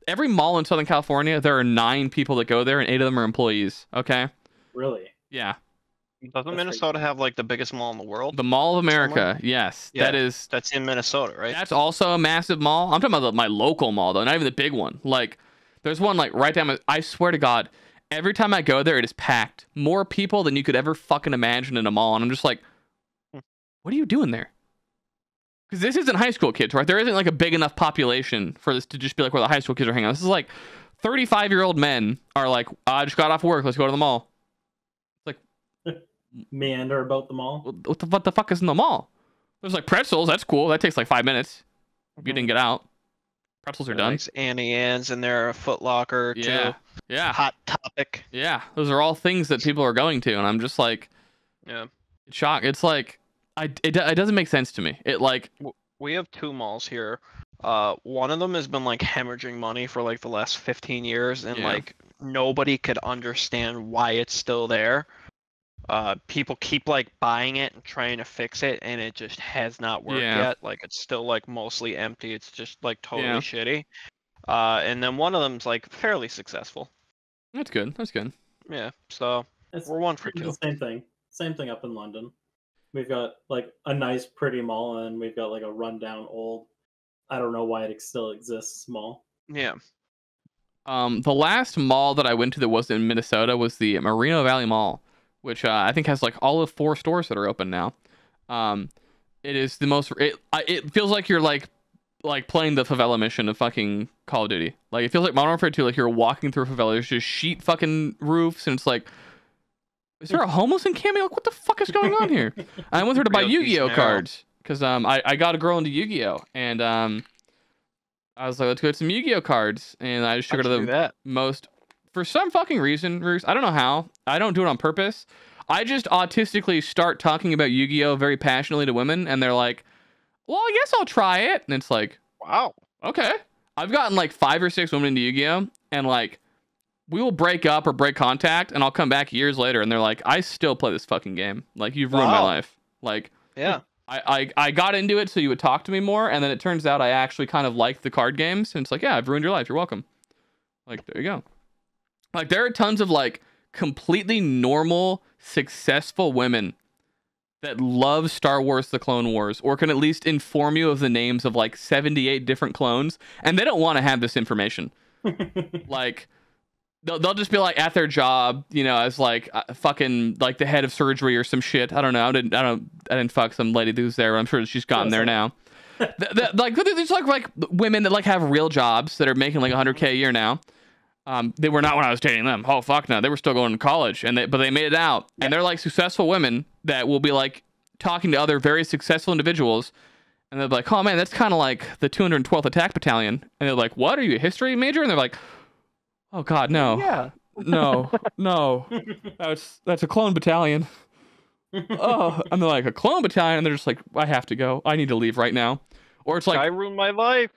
Every mall in Southern California, there are 9 people that go there, and 8 of them are employees. Okay. Really? Yeah. Doesn't Minnesota have like the biggest mall in the world? The Mall of America, yes. Yeah, that's in Minnesota, right? That's also a massive mall. I'm talking about my local mall though, not even the big one. Like there's one like right down I swear to God, every time I go there it is packed. More people than you could ever fucking imagine in a mall, and I'm just like, what are you doing there? Because this isn't high school kids, right? There isn't like a big enough population for this to just be like where the high school kids are hanging out. This is like 35-year-old men are like, I just got off work, let's go to the mall. Meander about the mall. What the fuck is in the mall? There's like pretzels. That's cool. That takes like 5 minutes. You didn't get out. Pretzels are done. Nice Annie Ann's in there, a Foot Locker too. Yeah. Hot Topic. Yeah. Those are all things that people are going to, and I'm just like, shocked. It's like, it doesn't make sense to me. It like we have 2 malls here. One of them has been like hemorrhaging money for like the last 15 years, and like nobody could understand why it's still there. People keep like buying it and trying to fix it, and it just has not worked yet. Like it's still like mostly empty. It's just like totally shitty. And then one of them's like fairly successful. That's good. That's good. Yeah. So we're 1 for 2. The same thing. Same thing up in London. We've got like a nice, pretty mall, and we've got like a rundown old. I don't know why it still exists mall. Yeah. The last mall that I went to that was in Minnesota was the Moreno Valley Mall, which I think has like all of 4 stores that are open now. It is the most. It feels like you're like playing the favela mission of fucking Call of Duty. Like it feels like Modern Warfare 2. Like you're walking through a favela. There's just sheet fucking roofs, and it's like, is there a homeless encampment? Like what the fuck is going on here? I went there to buy Yu-Gi-Oh cards because I got a girl into Yu-Gi-Oh, and I was like, let's go get some Yu-Gi-Oh cards, and I just took her to the most. For some fucking reason, Rukes, I don't know how. I don't do it on purpose. I just autistically start talking about Yu-Gi-Oh very passionately to women, and they're like, well, I guess I'll try it. And it's like, wow, okay. I've gotten like 5 or 6 women into Yu-Gi-Oh, and like, we will break up or break contact, and I'll come back years later, and they're like, I still play this fucking game. Like, you've ruined my life. Like, yeah. I got into it so you would talk to me more, and then it turns out I actually kind of like the card games, and it's like, yeah, I've ruined your life. You're welcome. Like, there you go. Like, there are tons of like completely normal, successful women that love Star Wars The Clone Wars, or can at least inform you of the names of like 78 different clones, and they don't want to have this information. Like, they'll just be like at their job, you know, as like fucking like the head of surgery or some shit. I don't know. I didn't fuck some lady who's there. I'm sure she's gotten there now. Like there's like women that like have real jobs that are making like $100K a year now. They were not when I was dating them. Oh fuck no, they were still going to college, but they made it out, and they're like successful women that will be like talking to other very successful individuals, and they're like, oh man, that's kind of like the 212th Attack Battalion, and they're like, what, are you a history major? And they're like, oh god, no, yeah, no, that's a clone battalion. Oh, and they're like, a clone battalion, and they're just like, I have to go, I need to leave right now. Or it's like, I ruined my life.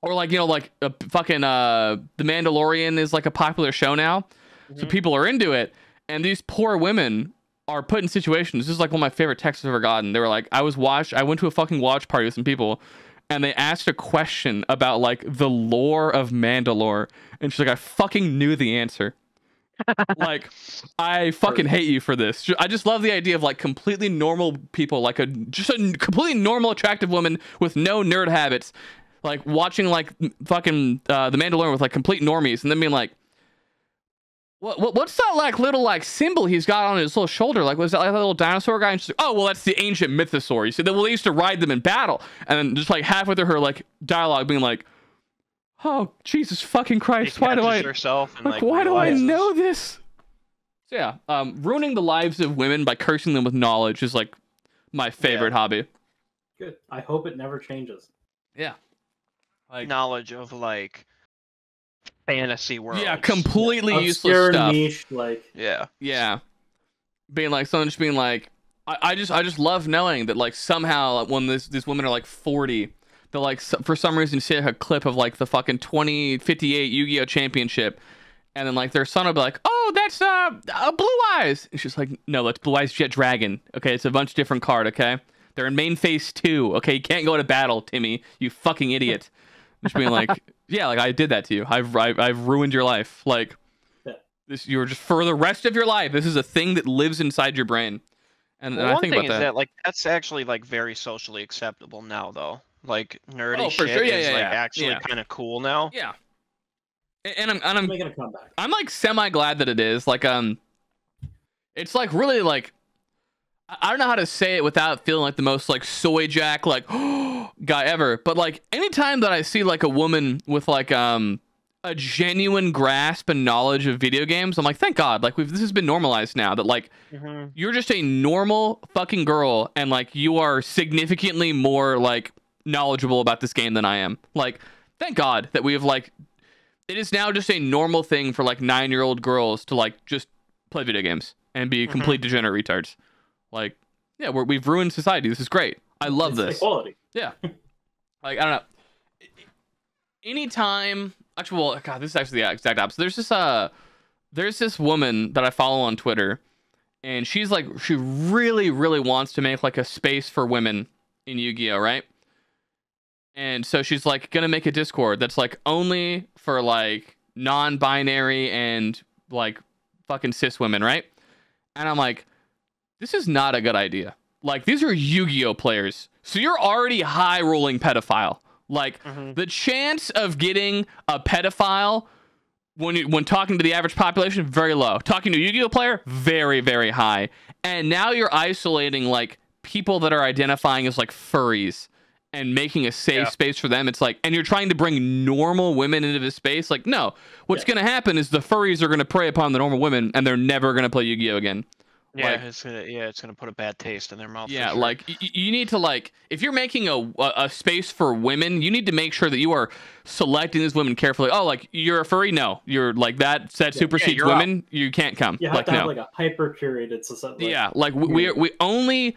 Or like, you know, like fucking The Mandalorian is like a popular show now. So people are into it. And these poor women are put in situations. This is like one of my favorite texts I've ever gotten. They were like, I went to a fucking watch party with some people, and they asked a question about like the lore of Mandalore. And she's like, I fucking knew the answer. Like, I fucking hate you for this. I just love the idea of like completely normal people, like just a completely normal, attractive woman with no nerd habits, like watching like fucking The Mandalorian with like complete normies, and then being like, what's that like little like symbol he's got on his little shoulder? Like, was that like a little dinosaur guy? And she's like, oh well, that's the ancient mythosaur. You see, they used to ride them in battle, and then just like halfway through her like dialogue being like, oh Jesus fucking Christ, why do I know this? So yeah, ruining the lives of women by cursing them with knowledge is like my favorite hobby. Good. I hope it never changes. Yeah. Like, knowledge of like fantasy world. Yeah, completely useless obscure stuff. Niche, like yeah. Being like someone just being like, I just love knowing that like somehow when these women are like 40, they'll like for some reason see like a clip of like the fucking 2058 Yu-Gi-Oh championship, and then like their son will be like, oh, that's Blue Eyes. And she's like, no, that's Blue Eyes Jet Dragon. Okay, it's a bunch of different card. Okay, they're in main phase 2. Okay, you can't go to battle, Timmy. You fucking idiot. Just being like, yeah, like I did that to you. I've ruined your life. Like this, you're just for the rest of your life. This is a thing that lives inside your brain. And I think about that. Like that's actually like very socially acceptable now, though. Like nerdy for shit sure. is like actually kind of cool now. Yeah. And I'm making a comeback. I'm like semi glad that it is. Like it's like really like, I don't know how to say it without feeling like the most like soy jack like guy ever, but like anytime that I see like a woman with like a genuine grasp and knowledge of video games, I'm like, thank God, like this has been normalized now that like you're just a normal fucking girl and like you are significantly more like knowledgeable about this game than I am. Like, thank God that we have like, it is now just a normal thing for like 9-year-old girls to like just play video games and be complete degenerate retards. Like, yeah, we've ruined society. This is great. I love this. Equality. Yeah. Like, I don't know. Anytime, actually, well, God, this is actually the exact opposite. There's this woman that I follow on Twitter, and she's like, she really, really wants to make like a space for women in Yu-Gi-Oh, right? And so she's like gonna make a Discord that's like only for like non-binary and like fucking cis women, right? And I'm like, this is not a good idea. Like, these are Yu-Gi-Oh players, so you're already high rolling pedophile. Like, the chance of getting a pedophile when talking to the average population, very low. Talking to a Yu-Gi-Oh player, very, very high. And now you're isolating like people that are identifying as like furries and making a safe space for them. It's like, and you're trying to bring normal women into this space. Like, no, what's going to happen is the furries are going to prey upon the normal women and they're never going to play Yu-Gi-Oh again. Yeah, like, it's gonna put a bad taste in their mouth. Yeah, for sure. like you need to like, if you're making a space for women, you need to make sure that you are selecting these women carefully. Oh, like you're a furry? No, you're like that supersedes women. Out. You can't come. You have to have like a hyper curated society. Yeah, like we only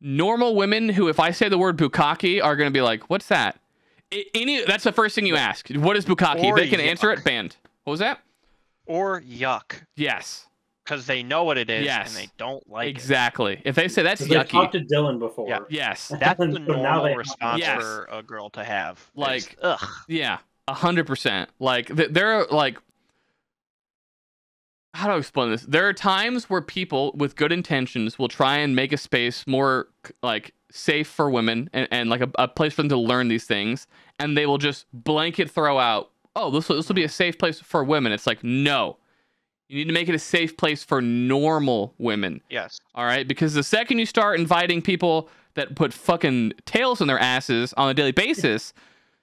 normal women who, if I say the word bukkake, are gonna be like, what's that? That's the first thing you ask. What is bukkake? If they can answer it, banned. What was that? Or yuck. Yes. Because they know what it is and they don't like it. Exactly. If they say that's yucky. I talked to Dylan before. Yeah. Yes. That's the normal response for a girl to have. Like, ugh. Yeah, 100%. Like, they're like, how do I explain this? There are times where people with good intentions will try and make a space more like safe for women and like a place for them to learn these things. And they will just blanket throw out, oh, this will be a safe place for women. It's like, no. You need to make it a safe place for normal women. Yes. All right? Because the second you start inviting people that put fucking tails in their asses on a daily basis,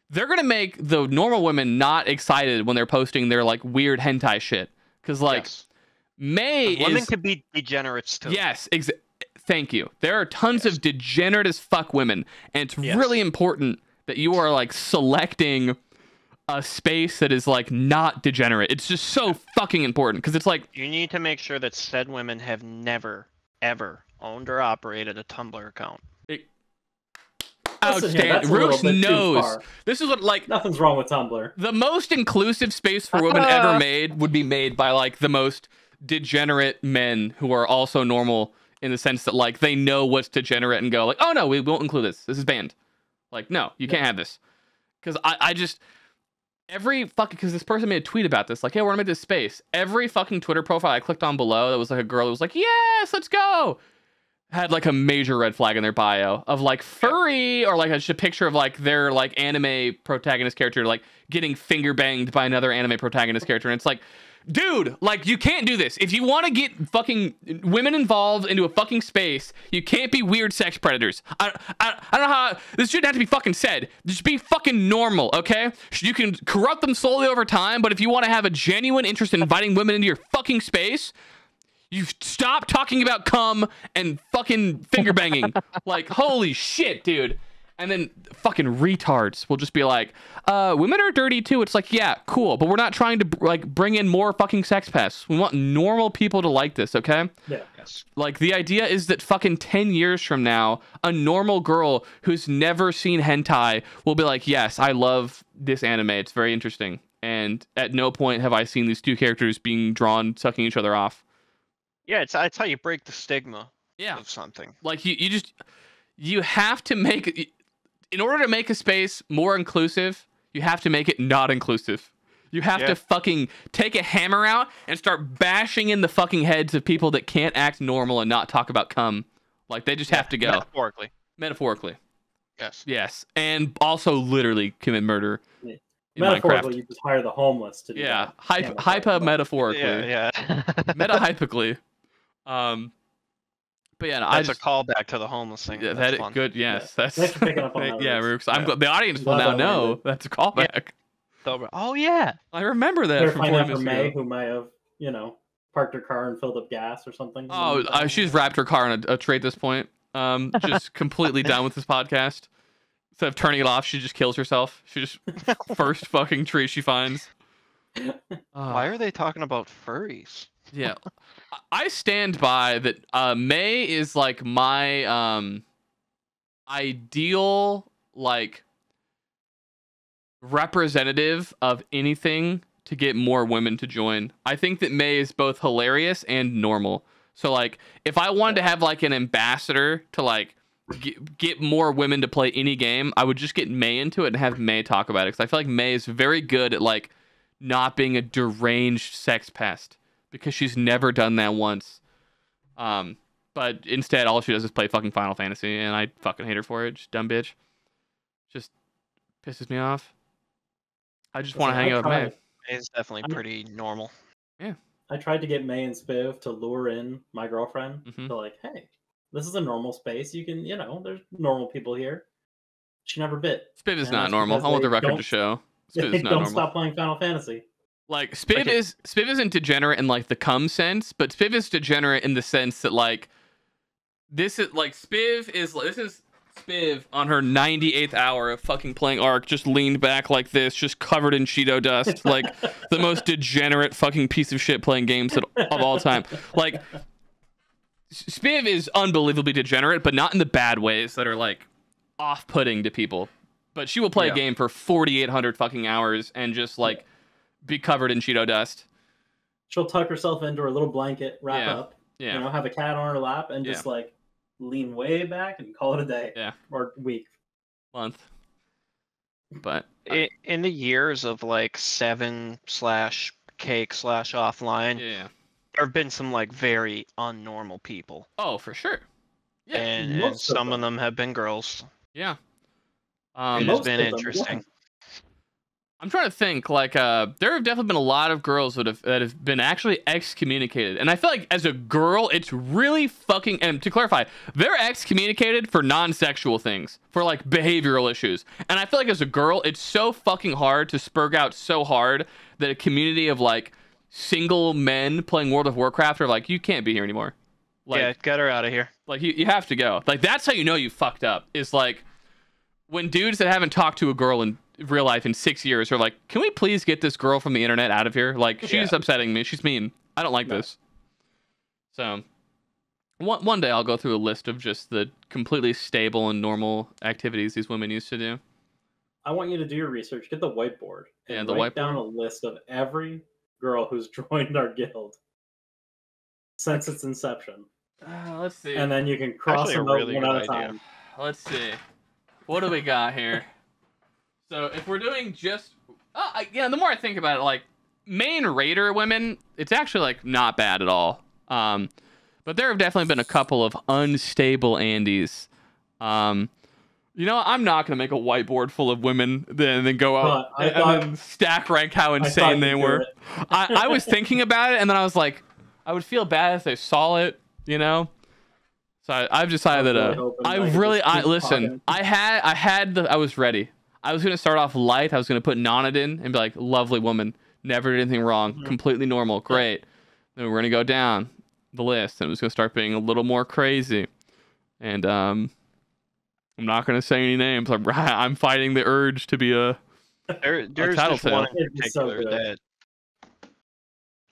they're going to make the normal women not excited when they're posting their like weird hentai shit. Because like women can be degenerates too. Yes. Thank you. There are tons of degenerate as fuck women. And it's really important that you are like selecting a space that is like not degenerate. It's just so fucking important because it's like you need to make sure that said women have never ever owned or operated a Tumblr account. Outstanding. Rukes knows. This is what like nothing's wrong with Tumblr. The most inclusive space for women ever made would be made by like the most degenerate men who are also normal in the sense that like they know what's degenerate and go like, oh no, we won't include this. This is banned. Like no, you can't have this. Because I just because this person made a tweet about this, like, hey, we're gonna make this space. Every fucking Twitter profile I clicked on below that was like a girl that was like, yes, let's go, had like a major red flag in their bio of like furry or like just a picture of like their like anime protagonist character like getting finger banged by another anime protagonist character. And it's like, dude, like you can't do this. If you want to get fucking women involved into a fucking space, you can't be weird sex predators. I don't know how this shouldn't have to be fucking said. Just be fucking normal, okay? You can corrupt them slowly over time, but if you want to have a genuine interest in inviting women into your fucking space, you stop talking about cum and fucking finger banging. Like, holy shit, dude. And then fucking retards will just be like, women are dirty too. It's like, yeah, cool. But we're not trying to like bring in more fucking sex pests. We want normal people to like this, okay? Yeah. Yes. Like the idea is that fucking 10 years from now, a normal girl who's never seen hentai will be like, yes, I love this anime. It's very interesting. And at no point have I seen these two characters being drawn, sucking each other off. Yeah, it's how you break the stigma of something. Like you have to make, in order to make a space more inclusive, you have to make it not inclusive. You have to fucking take a hammer out and start bashing in the fucking heads of people that can't act normal and not talk about cum. Like they just have to go. Metaphorically. Yes. Yes. And also literally commit murder. Yeah. Metaphorically, Minecraft. You just hire the homeless to do that. Hypa metaphorically. Yeah. Metahypically. But yeah, no, that's a callback to the homeless thing. Yeah, that's fun. good. Yes, Thanks for picking up on that. Yeah, Rukes. I'm glad the audience will now know that's a callback. Oh yeah, I remember that. Find out for May, who might have parked her car and filled up gas or something. Oh, she's wrapped her car in a tray at this point. Just completely done with this podcast. Instead of turning it off, she just kills herself. She just first fucking tree she finds. Why are they talking about furries? Yeah, I stand by that. May is like my ideal like representative of anything to get more women to join. I think that May is both hilarious and normal. So like, if I wanted to have like an ambassador to like get more women to play any game, I would just get May into it and have May talk about it. Because I feel like May is very good at like not being a deranged sex pest. Because she's never done that once. But instead, all she does is play fucking Final Fantasy, and I fucking hate her for it. Just dumb bitch. Just pisses me off. I just want to hang out with May. May's definitely pretty normal. Yeah. I tried to get May and Spiv to lure in my girlfriend to like, hey, This is a normal space. You can, there's normal people here. She never bit. Spiv is not normal. I want the record to show. Spiv is not normal. Don't stop playing Final Fantasy. Like Spiv isn't degenerate in like the cum sense, but Spiv is degenerate in the sense that like this is Spiv on her 98th hour of fucking playing Ark, just leaned back like this, just covered in Cheeto dust, like the most degenerate fucking piece of shit playing games of all time. Like Spiv is unbelievably degenerate, but not in the bad ways that are like off-putting to people. But she will play a game for 4,800 fucking hours and just like be covered in Cheeto dust. She'll tuck herself into her little blanket, wrap up, have a cat on her lap, and just like lean way back and call it a day. Yeah. Or week. Month. But in the years of like 7/cake/offline, there have been some like very unnormal people. Oh, for sure. Yeah. And some of them have been girls. Yeah. It's been interesting. I'm trying to think, like, there have definitely been a lot of girls that have been actually excommunicated. And I feel like as a girl, it's really fucking, and to clarify, they're excommunicated for non-sexual things, for like behavioral issues. And I feel like as a girl, it's so fucking hard to spurg out so hard that a community of like single men playing World of Warcraft are like, you can't be here anymore. Like, yeah, get her out of here. Like you have to go. Like that's how you know you fucked up. Is like when dudes that haven't talked to a girl in real life in 6 years are like, can we please get this girl from the internet out of here? Like she's upsetting me. She's mean. I don't like this. So one day I'll go through a list of just the completely stable and normal activities these women used to do. I want you to do your research. Get the whiteboard. And the write whiteboard. Down a list of every girl who's joined our guild since its inception. Let's see. And then you can cross them out one at a time. Let's see. What do we got here? So if we're doing just... the more I think about it, like, main raider women, it's actually, like, not bad at all. But there have definitely been a couple of unstable Andes. I'm not going to make a whiteboard full of women and then go out and then stack rank how insane they were. I was thinking about it, and then I was like, I would feel bad if they saw it, So I've decided that I was ready. I was gonna start off light. I was gonna put Nonadin and be like, lovely woman, never did anything wrong, completely normal, great. Then we're gonna go down the list, and it was gonna start being a little more crazy. And I'm not gonna say any names. I'm fighting the urge to be a there's just one in particular that,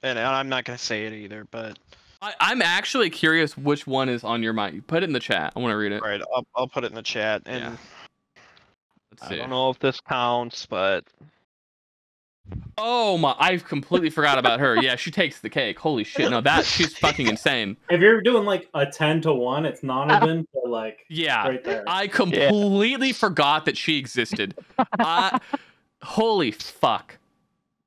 and I'm not gonna say it either, but. I'm actually curious which one is on your mind. Put it in the chat. I want to read it. All right, I'll put it in the chat. And let's see. I don't know if this counts, but oh my! I completely forgot about her. Yeah, she takes the cake. Holy shit! No, she's fucking insane. If you're doing like a 10-1, it's not even like right there. I completely forgot that she existed. Holy fuck.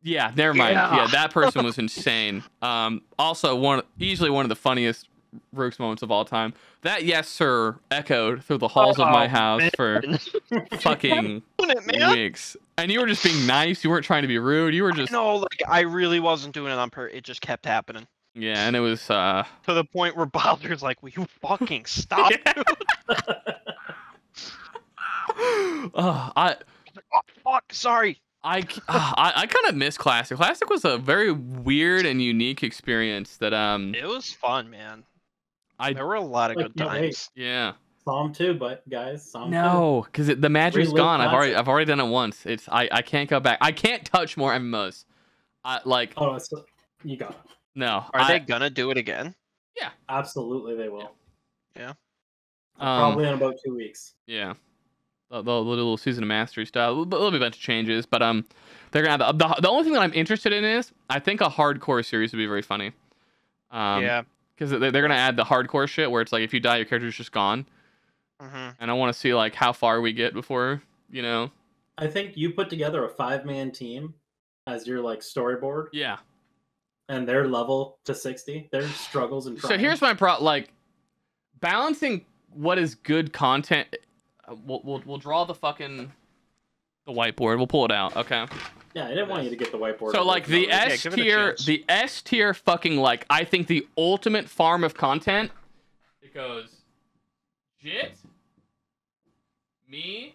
Yeah, never mind. Yeah, that person was insane. Also, easily one of the funniest Rukes moments of all time. That "yes, sir" echoed through the halls of my house for fucking weeks. And you were just being nice. You weren't trying to be rude. You were just... No, like, I really wasn't doing it on purpose. It just kept happening. Yeah, and it was... To the point where Bowser's like, will you fucking stop, dude? Oh, fuck, sorry. I kind of miss Classic. Classic was a very weird and unique experience that it was fun, man. There were a lot of good times. Yeah. Psalm 2, but guys, Psalm 2. No, because the magic's gone. I've already done it once. I can't go back. I can't touch more MMOs. You got it. No. Are they gonna do it again? Yeah. Absolutely, they will. Yeah. Probably in about 2 weeks. Yeah. The little season of mastery style. There'll be a bunch of changes, but they're gonna have the only thing that I'm interested in is I think a hardcore series would be very funny. Yeah. Because they're gonna add the hardcore shit where it's like if you die, your character's just gone. And I want to see like how far we get before I think you put together a 5-man team as your like storyboard. Yeah. And their level to 60, their struggles and triumphs. So here's my like balancing what is good content. We'll draw the whiteboard. We'll pull it out. Okay. Yeah, I didn't want you to get the whiteboard. So like the S tier fucking like I think the ultimate farm of content. It goes Jit, me,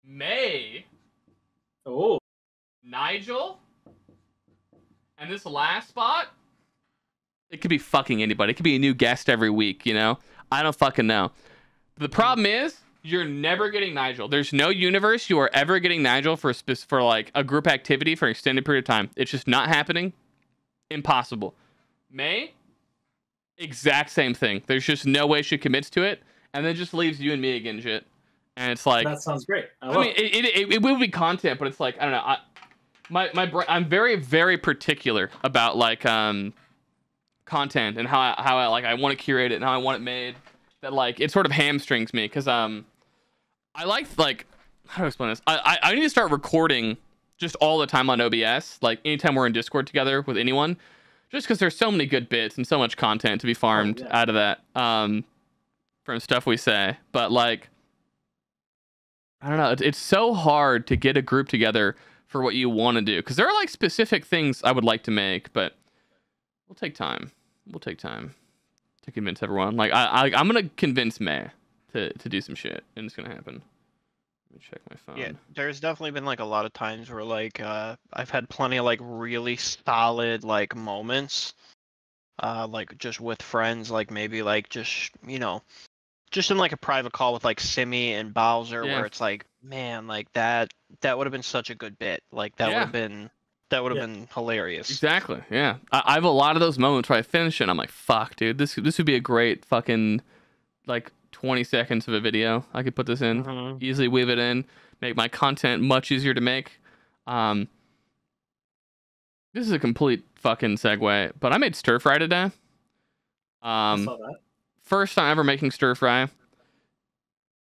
May, Oh, Nigel, and this last spot, it could be fucking anybody. It could be a new guest every week, you know? I don't fucking know. The problem is, you're never getting Nigel. There's no universe you are ever getting Nigel for like a group activity for an extended period of time. It's just not happening. Impossible. May, exact same thing. There's just no way she commits to it, and then just leaves you and me again, shit. And it's like, that sounds great. I mean, it will be content, but it's like, I don't know. I'm very, very particular about like content and how I like I want to curate it and how I want it made. That like it sort of hamstrings me because I like how to explain this. I need to start recording just all the time on OBS, like anytime we're in Discord together with anyone, just because there's so many good bits and so much content to be farmed out of that from stuff we say. But like, I don't know, it's so hard to get a group together for what you want to do because there are like specific things I would like to make, but we'll take time. We'll take time to convince everyone. Like I'm gonna convince May to do some shit, and it's gonna happen. Let me check my phone. Yeah, there's definitely been like a lot of times where like I've had plenty of like really solid like moments, like just with friends, like maybe like just just in like a private call with like Simi and Bowser, where it's like, man, like that would have been such a good bit. Like that would have been been hilarious. Exactly. Yeah. I have a lot of those moments where I finish it and I'm like, fuck, dude, this would be a great fucking like 20 seconds of a video. I could put this in, easily weave it in, make my content much easier to make. This is a complete fucking segue, but I made stir fry today. I saw that. First time ever making stir fry.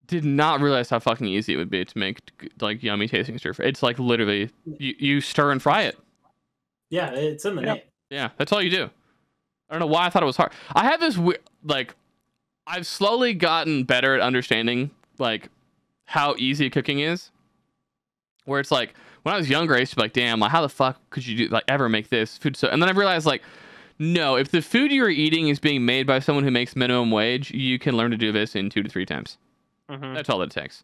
Did not realize how fucking easy it would be to make like yummy tasting stir fry. It's like literally you stir and fry it. Yeah, it's in the name. Yeah, that's all you do. I don't know why I thought it was hard. I have this like I've slowly gotten better at understanding like how easy cooking is. Where it's like when I was younger, I used to be like, damn, like how the fuck could you do like ever make this food so? And then I realized like, no, if the food you're eating is being made by someone who makes minimum wage, you can learn to do this in 2 to 3 times. That's all that it takes.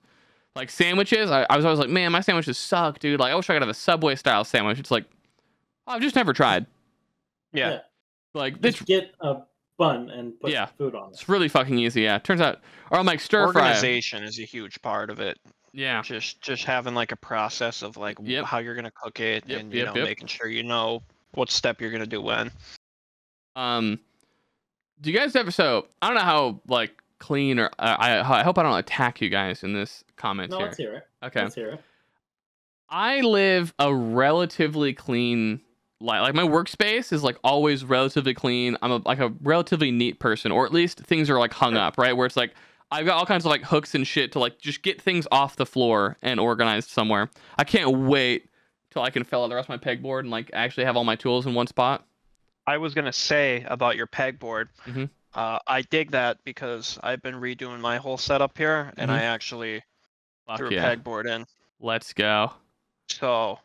Like sandwiches, I was always like, man, my sandwiches suck, dude. Like I wish I could have a Subway style sandwich. It's like, I've just never tried. Yeah. Like just get a bun and put food on it. It's really fucking easy. Yeah. Turns out, or I'm like stir fry. Organization is a huge part of it. Yeah. Just having like a process of like how you're gonna cook it and you know making sure you know what step you're gonna do when. Do you guys ever? So I don't know how like clean or I hope I don't attack you guys in this comment here. No, let's hear it. Okay. Let's hear it. I live a relatively clean life. Like my workspace is like always relatively clean. I'm like a relatively neat person, or at least things are like hung up, right? Where it's like I've got all kinds of like hooks and shit to like just get things off the floor and organized somewhere. I can't wait till I can fill out the rest of my pegboard and like actually have all my tools in one spot. I was gonna say about your pegboard. I dig that because I've been redoing my whole setup here, and I actually threw a pegboard in. Let's go. So,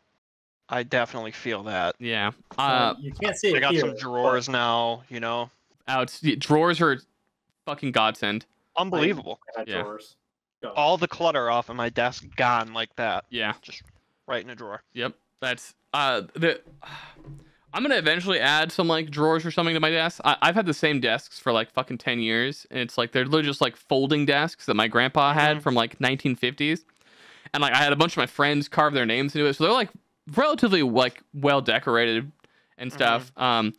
I definitely feel that. Yeah. You can't see it I got here, some drawers now, you know. Drawers are fucking godsend. Unbelievable. Drawers. All the clutter off of my desk gone like that. Yeah. Just right in a drawer. Yep. That's I'm gonna eventually add some like drawers or something to my desk. I've had the same desks for like fucking 10 years, and it's like they're literally just like folding desks that my grandpa had from like 1950s, and like I had a bunch of my friends carve their names into it, so they're like relatively like well decorated and stuff. But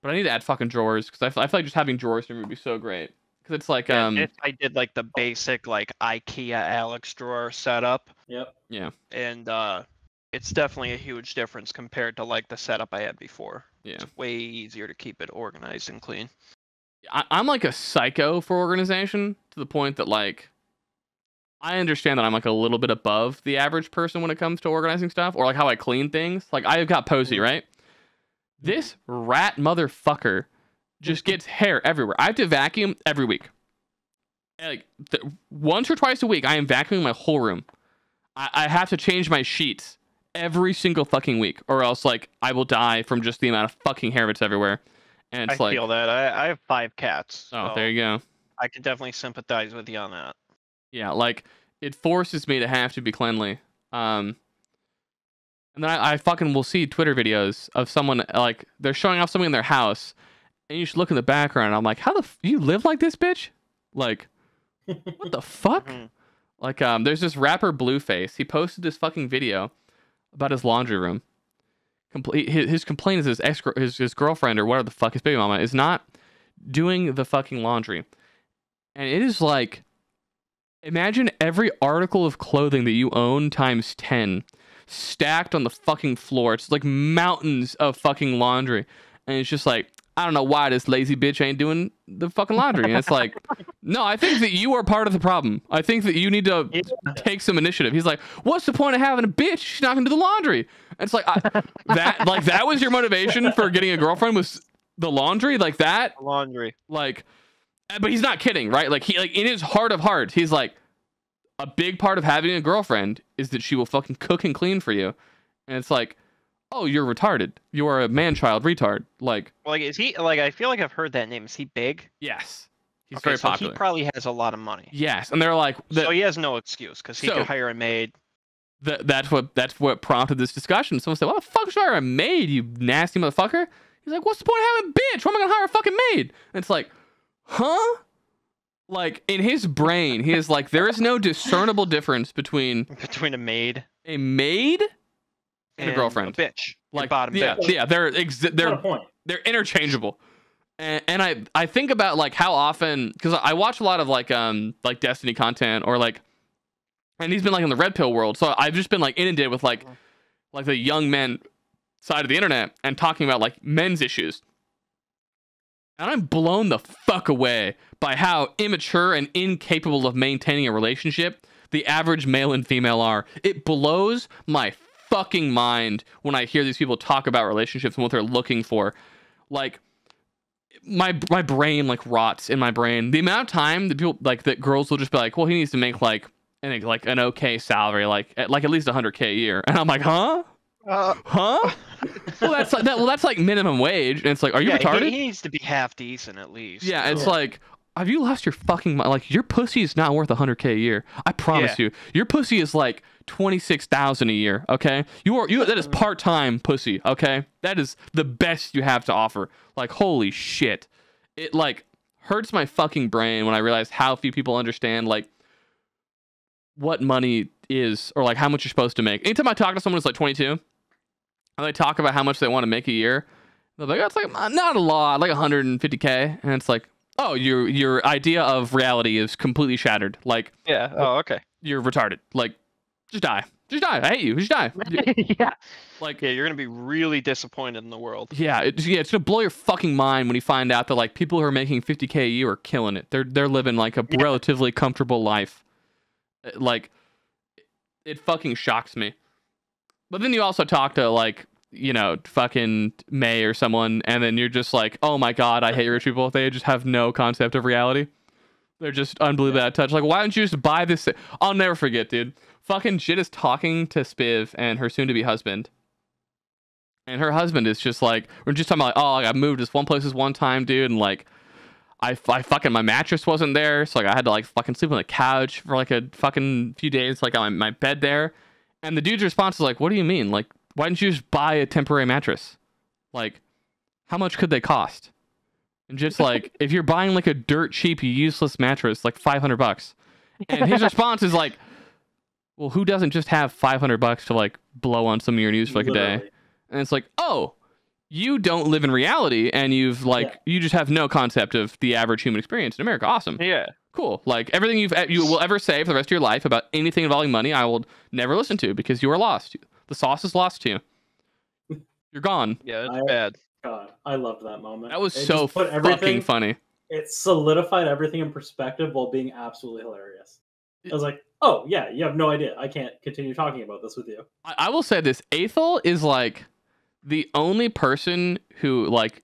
I need to add fucking drawers because I feel like just having drawers would be so great. Because it's like if I did like the basic like IKEA Alex drawer setup. Yep. Yeah. And it's definitely a huge difference compared to like the setup I had before. Yeah. It's way easier to keep it organized and clean. I'm like a psycho for organization to the point that like I understand that I'm like a little bit above the average person when it comes to organizing stuff or like how I clean things. Like I've got Posey, right? This rat motherfucker just gets hair everywhere. I have to vacuum every week. Like once or twice a week, I am vacuuming my whole room. I have to change my sheets every single fucking week, or else like I will die from just the amount of fucking hair that's everywhere. And it's I feel that. I have 5 cats. Oh, there you go. I can definitely sympathize with you on that. Yeah, like it forces me to have to be cleanly. And then I fucking will see Twitter videos of someone like they're showing off something in their house, and you should look in the background. And I'm like, how the you live like this, bitch? Like, what the fuck? Like, there's this rapper Blueface. He posted this fucking video about his laundry room. His complaint is his girlfriend or whatever the fuck his baby mama is not doing the fucking laundry, and it is like, imagine every article of clothing that you own times 10 stacked on the fucking floor. It's like mountains of fucking laundry, and it's just like, I don't know why this lazy bitch ain't doing the fucking laundry. And it's like, no, I think that you are part of the problem. I think that you need to take some initiative. He's like, what's the point of having a bitch? She's not gonna do the laundry. And it's like, that was your motivation for getting a girlfriend, was the laundry? Like that? Laundry. Like, but he's not kidding, right? Like, he, like, in his heart of hearts, he's like, a big part of having a girlfriend is that she will fucking cook and clean for you. And it's like, oh, you're retarded. You are a man-child retard. Like, is he, like, I feel like I've heard that name. Is he big? Yes. He's okay, very so popular. He probably has a lot of money. Yes, and they're like, so he has no excuse because he could hire a maid. That's what prompted this discussion. Someone said, "What the fuck should I hire a maid, you nasty motherfucker?" He's like, "What's the point of having a bitch? Why am I gonna hire a fucking maid?" And it's like, huh? Like, in his brain, he is like, there is no discernible difference between a maid, and a girlfriend, a bitch, like bottom bitch. Yeah, they're interchangeable. And I think about like how often, because I watch a lot of like Destiny content, or like, and he's been like in the red pill world, so I've just been like inundated with like the young men side of the internet and talking about like men's issues. And I'm blown the fuck away by how immature and incapable of maintaining a relationship the average male and female are. It blows my fucking mind when I hear these people talk about relationships and what they're looking for. Like, my brain like rots in my brain. The amount of time that people like that girls will just be like, well, he needs to make like an okay salary, like at least $100K a year. And I'm like, huh? Huh? Well, that's like minimum wage, and it's like, are you retarded? He needs to be half decent at least. Yeah, it's like, have you lost your fucking mind? Like, your pussy is not worth $100K a year. I promise you, your pussy is like $26,000 a year. Okay, that is part-time pussy. Okay, that is the best you have to offer. Like, holy shit, it like hurts my fucking brain when I realize how few people understand like what money is, or like how much you're supposed to make. Anytime I talk to someone who's like 22 and they talk about how much they want to make a year, they're like, oh, it's like not a lot, like 150K, and it's like, oh, your idea of reality is completely shattered. Like, yeah, oh, okay, you're retarded. Like, just die. I hate you. Just die. Yeah. Like, yeah, you're gonna be really disappointed in the world. Yeah, it's gonna blow your fucking mind when you find out that like people who are making 50K a year are killing it. They're living like a relatively comfortable life. Like, it fucking shocks me. But then you also talk to like, you know, fucking May or someone, and then you're just like, oh my god, I hate rich people. They just have no concept of reality. They're just unbelievably out of touch. Like, why don't you just buy this? I'll never forget, dude. Fucking shit is talking to Spiv and her soon-to-be husband. And her husband is just like, we're just talking about like, oh, I moved this one place this one time, dude, and like, I fucking, my mattress wasn't there, so like I had to like fucking sleep on the couch for like a fucking few days, like on my bed there. And the dude's response is like, what do you mean? Like, why didn't you just buy a temporary mattress? Like, how much could they cost? And just like, if you're buying like a dirt cheap, useless mattress, like $500. And his response is like, well, who doesn't just have $500 to like blow on some of your news for like a day? And it's like, oh, you don't live in reality, and you've like, you just have no concept of the average human experience in America. Awesome. Yeah. Cool. Like, everything you will ever say for the rest of your life about anything involving money, I will never listen to, because you are lost. The sauce is lost to you. You're gone. Yeah, it's bad. God, I loved that moment. That was so fucking funny. It solidified everything in perspective while being absolutely hilarious. I was like, oh yeah, you have no idea. I can't continue talking about this with you. I will say this: Aethel is like the only person who like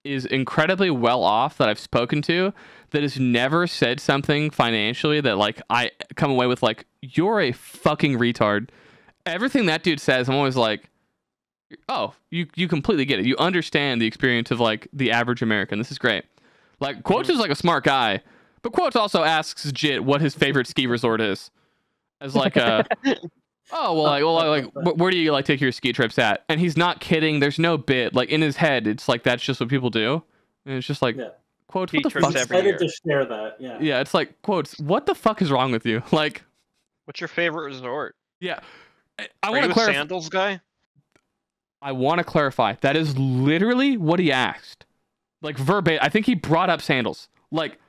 is incredibly well off that I've spoken to that has never said something financially that like I come away with like, you're a fucking retard. Everything that dude says, I'm always like, oh, you completely get it. You understand the experience of like the average American. This is great. Like, Quotes is like a smart guy, But Quotes also asks Jit what his favorite ski resort is. As like a, where do you like take your ski trips at? And he's not kidding. There's no bit. Like in his head, it's like that's just what people do. And it's just like, Quotes, what the fuck? I'm excited to share that. Yeah. Yeah, it's like, Quotes, what the fuck is wrong with you? Like, what's your favorite resort? Yeah. I want to clarify. Sandals guy? I want to clarify. That is literally what he asked. Like verbatim. I think he brought up sandals. Like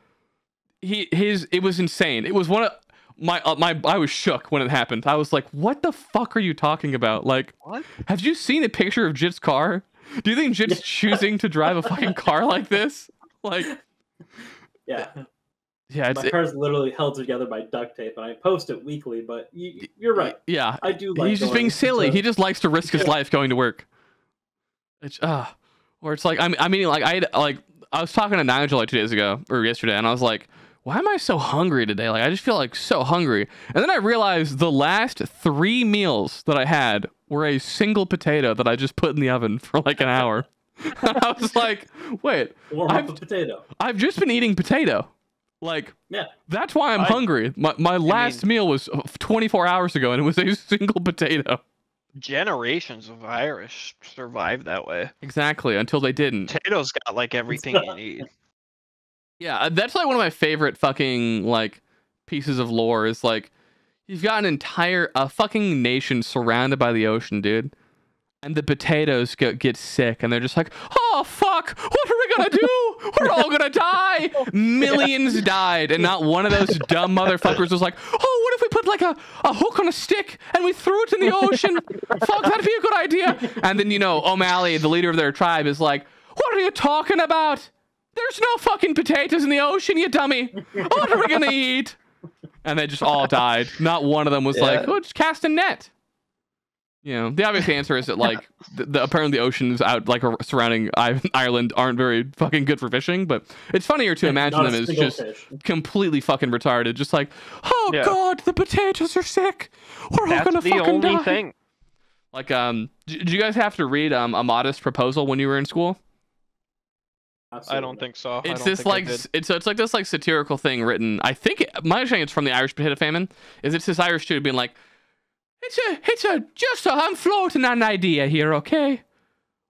it was insane. It was one of I was shook when it happened. I was like, what the fuck are you talking about? Like, what? Have you seen a picture of Jit's car? Do you think Jit's choosing to drive a fucking car like this? Like, yeah. Yeah, my car's literally held together by duct tape, and I post it weekly. But you're right. Yeah, I do. Like he's just being silly. He just likes to risk his life going to work. It's or it's like I mean, like I was talking to Nigel like 2 days ago or yesterday, and I was like, why am I so hungry today? Like I just feel like so hungry. And then I realized the last 3 meals that I had were a single potato that I just put in the oven for like an hour. I was like, wait, warm up a potato. I've just been eating potato. Like, yeah, that's why I'm hungry. My last meal was 24 hours ago, and it was a single potato. Generations of Irish survived that way. Exactly, until they didn't. Potatoes got like everything you need. Yeah, that's like one of my favorite fucking like pieces of lore is like, you've got an entire fucking nation surrounded by the ocean, dude. And the potatoes get sick, and they're just like, oh, fuck, what are we gonna do? We're all gonna die. Millions died, and not one of those dumb motherfuckers was like, oh, what if we put like a hook on a stick, and we threw it in the ocean? Fuck, that'd be a good idea. And then, you know, O'Malley, the leader of their tribe, is like, what are you talking about? There's no fucking potatoes in the ocean, you dummy. What are we gonna eat? And they just all died. Not one of them was like, oh, just cast a net. You know, the obvious answer is that like apparently the oceans out like surrounding Ireland aren't very fucking good for fishing, but it's funnier to imagine them as just completely fucking retarded, just like, oh god, the potatoes are sick. We're all gonna fucking die. Thing. Like, did you guys have to read a modest proposal when you were in school? Absolutely. I don't think so. It's this like it's like this like satirical thing written. I think my understanding it's from the Irish potato famine. Is it's this Irish dude being like, I'm floating an idea here, okay?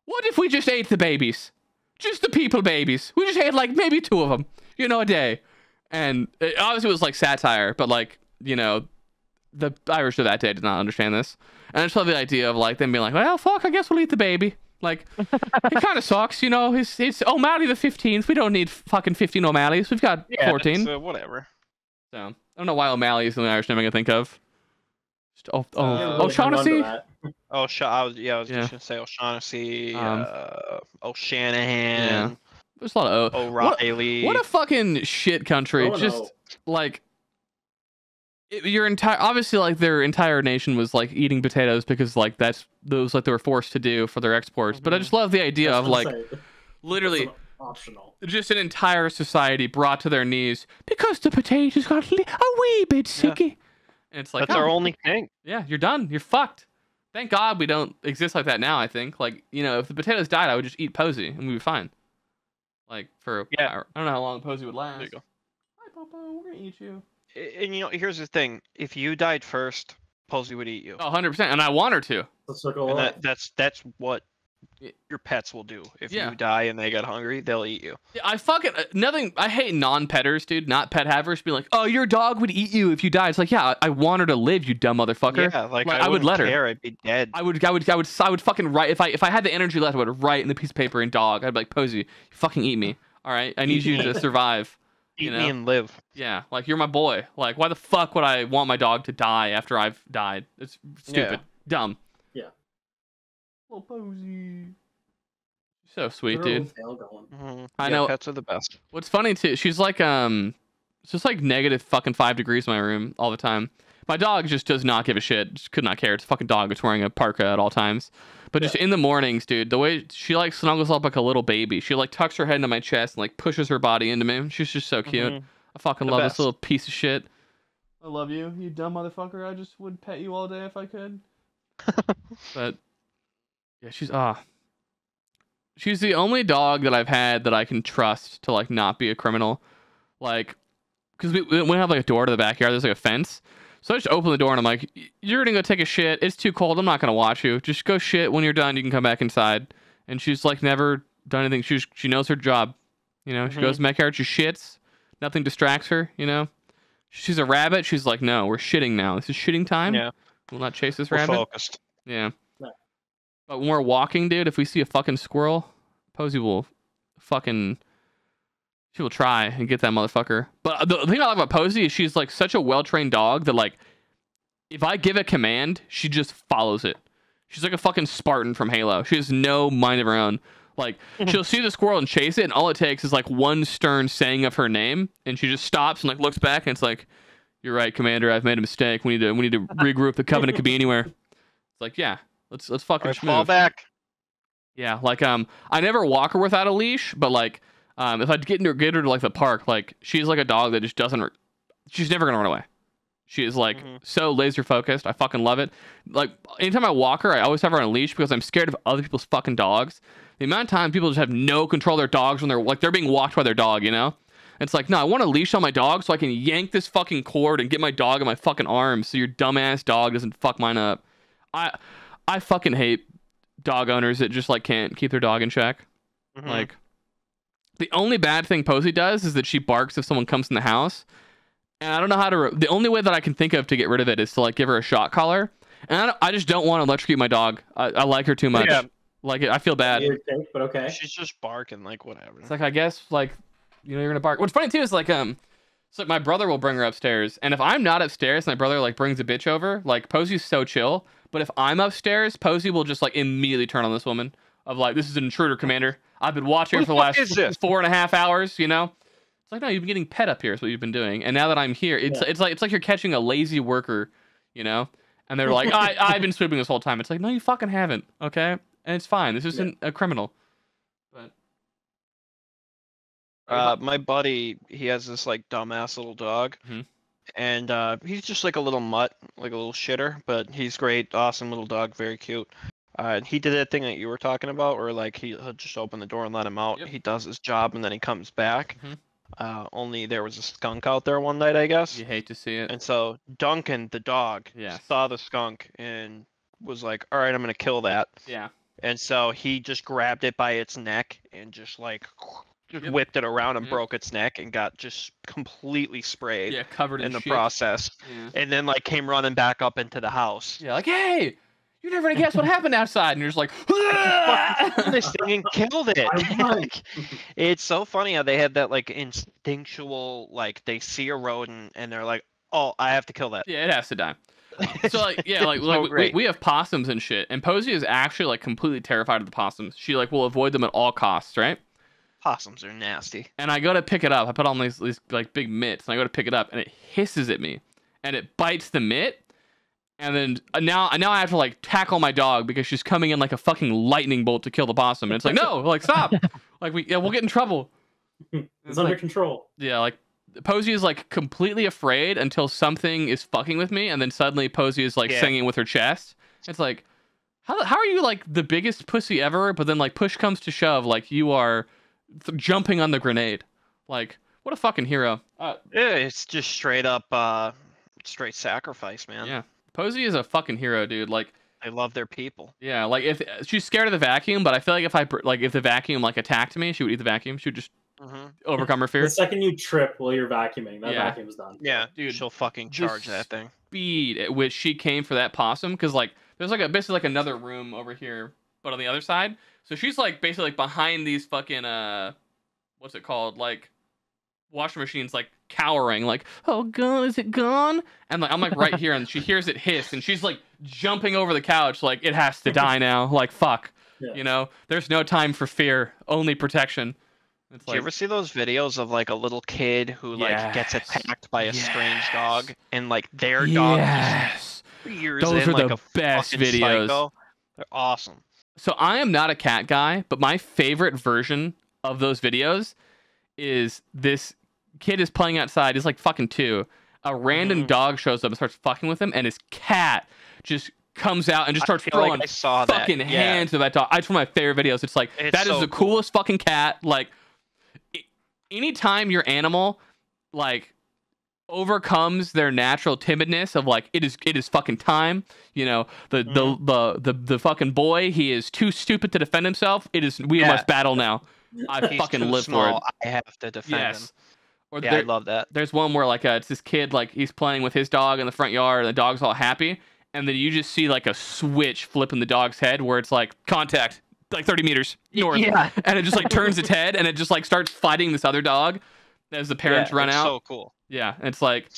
What if we just ate the babies? Just the people babies. We just ate like maybe 2 of them, you know, a day. And it obviously was like satire, but like, you know, the Irish of that day did not understand this. And I just love the idea of like them being like, well, fuck, I guess we'll eat the baby. Like, it kind of sucks, you know. It's O'Malley the 15th. We don't need fucking 15 O'Malleys. We've got 14. Whatever. So I don't know why O'Malley is the only Irish name I can think of. O'Shaughnessy? I was just gonna say O'Shaughnessy, O'Shanahan. Yeah. There's a lot of O'Reilly. What a fucking shit country. Like your entire obviously like their entire nation was like eating potatoes because like those like they were forced to do for their exports. But I just love the idea of like literally optional. Just an entire society brought to their knees because the potatoes got a wee bit sicky. Yeah. And it's like, that's our only thing. Yeah, you're done. You're fucked. Thank God we don't exist like that now, I think. Like, you know, if the potatoes died, I would just eat Posey and we'd be fine. Like, for I don't know how long Posey would last. There you go. Hi, Papa. We're going to eat you. And, you know, here's the thing. If you died first, Posey would eat you. Oh, 100%. And I want her to. And that's what your pets will do. If you die and they get hungry, they'll eat you. Yeah, I hate non-petters, dude, not pet havers being like, oh, your dog would eat you if you died. It's like, yeah, I want her to live, you dumb motherfucker. Yeah, like I would let her. I'd be dead. I would fucking write, if I had the energy left, I would write in the piece of paper in dog. I'd be like, Posey, you fucking eat me. All right, I need you to survive. Eat me and live. Yeah, like you're my boy. Like, why the fuck would I want my dog to die after I've died? It's stupid, dumb. Yeah. Little Posey. So sweet, dude. Mm-hmm. I know. Pets are the best. What's funny too? She's like it's just like negative fucking 5 degrees in my room all the time. My dog just does not give a shit. Just could not care. It's a fucking dog. It's wearing a parka at all times. But just in the mornings, dude, the way she like snuggles up like a little baby. She like tucks her head into my chest and like pushes her body into me. She's just so cute. Mm-hmm. I fucking love this little piece of shit. I love you, you dumb motherfucker. I just would pet you all day if I could. But yeah, she's the only dog that I've had that I can trust to like not be a criminal. Like because we have like a door to the backyard. There's like a fence. So I just open the door and I'm like, you're gonna go take a shit. It's too cold. I'm not gonna watch you. Just go shit. When you're done, you can come back inside. And she's like never done anything. She knows her job. You know, she goes in the backyard, she shits. Nothing distracts her, you know. She's a rabbit. She's like, no, we're shitting now. This is shitting time. Yeah. We'll not chase this We're rabbit. focused. Yeah. But when we're walking, dude, if we see a fucking squirrel, Posey will fucking... She will try and get that motherfucker. But the thing I like about Posey is she's like such a well-trained dog that like, if I give a command, she just follows it. She's like a fucking Spartan from Halo. She has no mind of her own. Like, she'll see the squirrel and chase it, and all it takes is like one stern saying of her name, and she just stops and like looks back, and it's like, "You're right, Commander. I've made a mistake. We need to regroup. The Covenant could be anywhere." It's like, yeah, let's fucking fall back. Yeah, like I never walk her without a leash, but like if I get her to like the park, like she's like a dog that just doesn't. She's never gonna run away. She is like so laser focused. I fucking love it. Like anytime I walk her, I always have her on a leash because I'm scared of other people's fucking dogs. The amount of time people just have no control of their dogs when they're being walked by their dog, you know? It's like, no, I want a leash on my dog so I can yank this fucking cord and get my dog in my fucking arms so your dumbass dog doesn't fuck mine up. I fucking hate dog owners that just like can't keep their dog in check. Like the only bad thing Posey does is that she barks if someone comes in the house. And I don't know how to... the only way that I can think of to get rid of it is to like give her a shock collar. And I just don't want to electrocute my dog. I like her too much. Yeah. Like I feel bad. Weird take, but okay. She's just barking like whatever. It's like I guess like you know you're gonna bark. What's funny too is like it's like my brother will bring her upstairs, and if I'm not upstairs, my brother like brings a bitch over. Like Posey's so chill, but if I'm upstairs, Posey will just like immediately turn on this woman of like this is an intruder, Commander. I've been watching her for the last 4.5 hours. You know, it's like no, you've been getting pet up here is what you've been doing, and now that I'm here, it's like you're catching a lazy worker, you know. And they're like, I've been sweeping this whole time. It's like no, you fucking haven't. Okay. And it's fine. This isn't a criminal. But my buddy, he has this like dumbass little dog, and he's just like a little mutt, like a little shitter. But he's great, awesome little dog, very cute. He did that thing that you were talking about, where like he'll just open the door and let him out. Yep. He does his job and then he comes back. Only there was a skunk out there one night, I guess. You hate to see it. And so Duncan, the dog, saw the skunk and was like, "All right, I'm gonna kill that." Yeah. And so he just grabbed it by its neck and just whipped it around and broke its neck and got just completely sprayed. Yeah, covered in the shit. process. Yeah. And then like came running back up into the house. Yeah, like, hey, you're never gonna guess what happened outside. And you're just like, this thing and killed it. Like, it's so funny how they have that like instinctual, like they see a rodent and they're like, oh, I have to kill that. Yeah, it has to die. So like yeah, like we have possums and shit, and Posey is actually like completely terrified of the possums. She like will avoid them at all costs, right? Possums are nasty. And I go to pick it up. I put on these like big mitts, and I go to pick it up, and it hisses at me, and it bites the mitt, and then now I have to like tackle my dog because she's coming in like a fucking lightning bolt to kill the possum, and it's like no, like stop, like we'll get in trouble. It's under control. Yeah, like. Posey is like completely afraid until something is fucking with me, and then suddenly Posey is like singing with her chest. It's like, how are you like the biggest pussy ever? But then like push comes to shove, like you are jumping on the grenade. Like what a fucking hero. Yeah, it's just straight up, straight sacrifice, man. Yeah, Posey is a fucking hero, dude. Like they love their people. Yeah, like if she's scared of the vacuum, but I feel like if the vacuum like attacked me, she would eat the vacuum. She would just. Overcome her fear. The second you trip while you're vacuuming, that vacuum's done. Yeah, dude, she'll fucking charge that thing. Speed at which she came for that possum, because like there's like basically like another room over here, but on the other side. So she's like basically like behind these fucking what's it called, like washing machines, like cowering, like oh god, is it gone? And like I'm like right here, and she hears it hiss, and she's like jumping over the couch, like it has to die now. Like fuck, you know, there's no time for fear, only protection. Do you ever see those videos of like a little kid who like gets attacked by a strange dog and like their dog just spears those in are like the a best videos. Psycho? They're awesome. So I am not a cat guy, but my favorite version of those videos is this kid is playing outside. He's like fucking 2. A random dog shows up and starts fucking with him, and his cat just comes out and just starts throwing fucking hands at that dog. It's one of my favorite videos. It's like that is the coolest fucking cat. Like anytime your animal like overcomes their natural timidness of like it is fucking time. You know, the fucking boy, he is too stupid to defend himself. We must battle now. I fucking live for it. I have to defend him. Or I love that. There's one where like it's this kid, like he's playing with his dog in the front yard and the dog's all happy, and then you just see like a switch flip in the dog's head where it's like contact like 30 meters north, and it just like turns its head and it just like starts fighting this other dog as the parents run out. So cool. Yeah, it's like,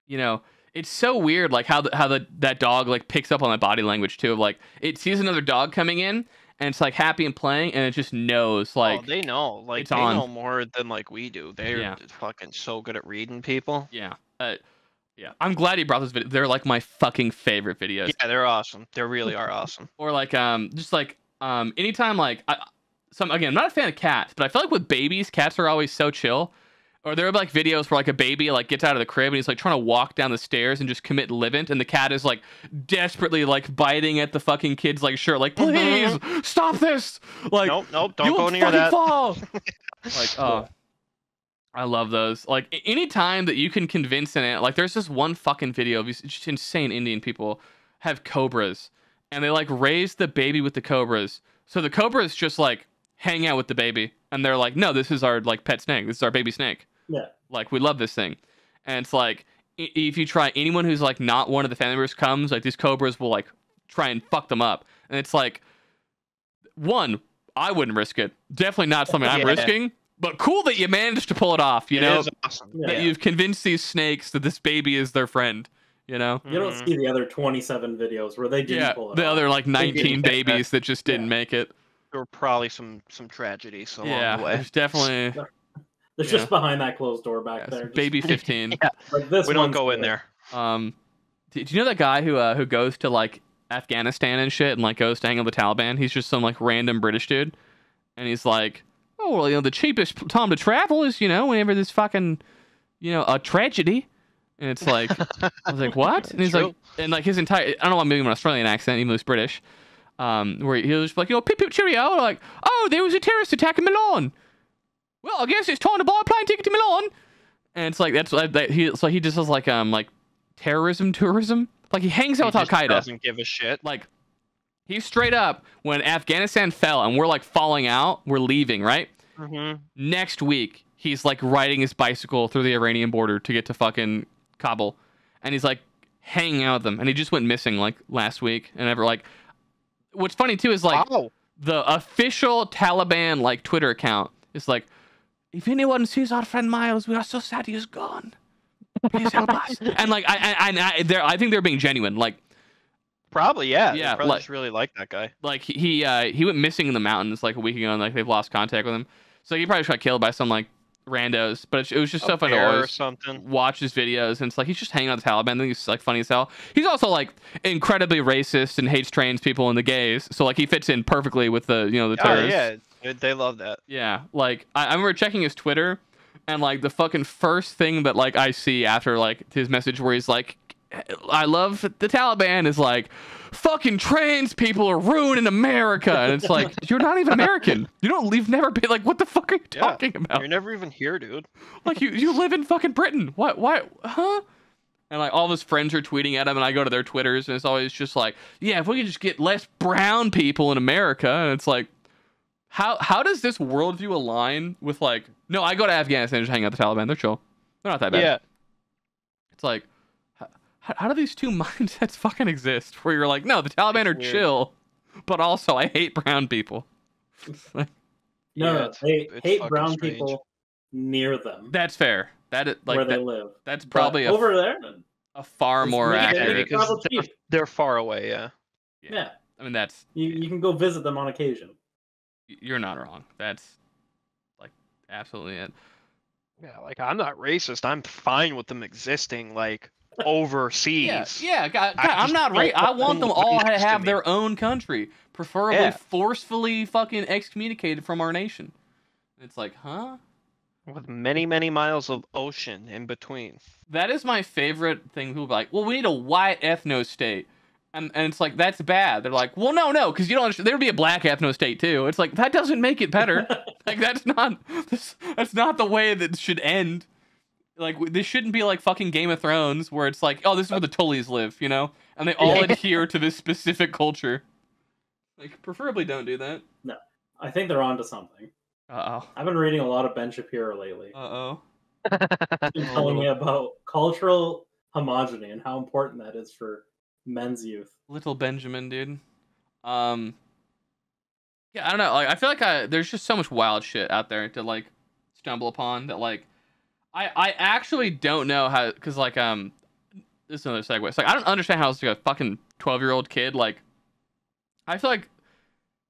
you know, it's so weird like how that dog like picks up on that body language too. Of like it sees another dog coming in and it's like happy and playing and it just knows like they know like they know more than like we do. They're fucking so good at reading people. Yeah. Yeah, I'm glad he brought this video. They're like my fucking favorite videos. Yeah, they're awesome. They really are awesome. Or like just like anytime like again, I'm not a fan of cats, but I feel like with babies, cats are always so chill. Or there are like videos where like a baby like gets out of the crib and he's like trying to walk down the stairs and just commit livent, and the cat is like desperately like biting at the fucking kid's like shirt, like please stop this. Like nope, don't go near that. Fall. Like I love those. Like anytime that you can convince an ant, like there's this one fucking video of these just insane Indian people have cobras and they like raise the baby with the cobras. So the cobras just like hang out with the baby and they're like, no, this is our like pet snake. This is our baby snake. Yeah. Like we love this thing. And it's like if you try anyone who's like not one of the family members comes, like these cobras will like try and fuck them up. And it's like, one, I wouldn't risk it. Definitely not something I'm risking. But cool that you managed to pull it off, you know? It is awesome. That you've convinced these snakes that this baby is their friend, you know? You don't see the other 27 videos where they didn't pull it off. The other like 19 babies that just didn't make it. There were probably some tragedies along the way. There's definitely... There's just behind that closed door back there. Baby 15. Like this we don't go in there. Do you know that guy who goes to like Afghanistan and shit and like goes to hang out with the Taliban? He's just some like random British dude. And he's like... Oh, well, you know, the cheapest time to travel is, you know, whenever there's fucking, you know, a tragedy. And it's like, I was like, what? And he's like, and like his entire, I don't know, I'm making an Australian accent, even though he's British, where he was like, you know, pip pip cheerio, like, oh, there was a terrorist attack in Milan. Well, I guess it's time to buy a plane ticket to Milan. And it's like, he just does like tourism. Like he hangs out with Al Qaeda. Doesn't give a shit. Like, he straight up, when Afghanistan fell and we're like falling out, we're leaving, right? Next week, he's like riding his bicycle through the Iranian border to get to fucking Kabul. And he's like hanging out with them. And he just went missing like last week. And ever like, what's funny too is like the official Taliban like Twitter account is like, if anyone sees our friend Miles, we are so sad he is gone. Please help us. And like, I think they're being genuine. Like, probably, yeah. They probably just really like that guy. Like he went missing in the mountains like a week ago, and like they've lost contact with him. So he probably just got killed by some like randos. But it was just so fun to always watch his videos, and it's like he's just hanging out with the Taliban. I think he's like funny as hell. He's also like incredibly racist and hates trans people and the gays. So like he fits in perfectly with the the terrorists. Yeah, they love that. Yeah, like I remember checking his Twitter, and like the fucking first thing that like I see after like his message where he's like, I love the Taliban is like, fucking trans people are ruining America. And it's like, you're not even American. You've never been like, what the fuck are you talking about? You're never even here, dude. Like you live in fucking Britain. What? Why? Huh? And like all of his friends are tweeting at him, and I go to their Twitters, and it's always just like, yeah, if we could just get less brown people in America. And it's like, how does this worldview align with like, no, I go to Afghanistan and just hang out with the Taliban. They're chill. They're not that bad. Yeah. It's like, how do these two mindsets fucking exist? Where you're like, no, the Taliban are chill, but also I hate brown people. Like, no, they hate brown people near them. That's fair. That is like where they live. That's probably over there. A far more accurate. Because they're far away. Yeah. I mean, that's you can go visit them on occasion. You're not wrong. That's like absolutely it. Yeah, like I'm not racist. I'm fine with them existing like overseas. Yeah. God, I'm not racist. I want them all to have their own country, preferably forcefully fucking excommunicated from our nation. It's like, huh? With many, many miles of ocean in between. That is my favorite thing. People be like, well, we need a white ethno state. And it's like, that's bad. They're like, well, no, because you don't understand. There would be a black ethno state too. It's like, that doesn't make it better. Like, that's not the way that should end. Like, this shouldn't be like fucking Game of Thrones, where it's like, oh, this is where the Tullys live, you know? And they all adhere to this specific culture. Like, preferably don't do that. No, I think they're onto something. Uh-oh. I've been reading a lot of Ben Shapiro lately. Uh-oh. He's telling me about cultural homogeny and how important that is for men's youth. Little Benjamin, dude. Yeah, I don't know. Like, I feel like there's just so much wild shit out there to like stumble upon that like I actually don't know how, because like this is another segue. It's like I don't understand how it's like a fucking 12-year-old kid. Like, I feel like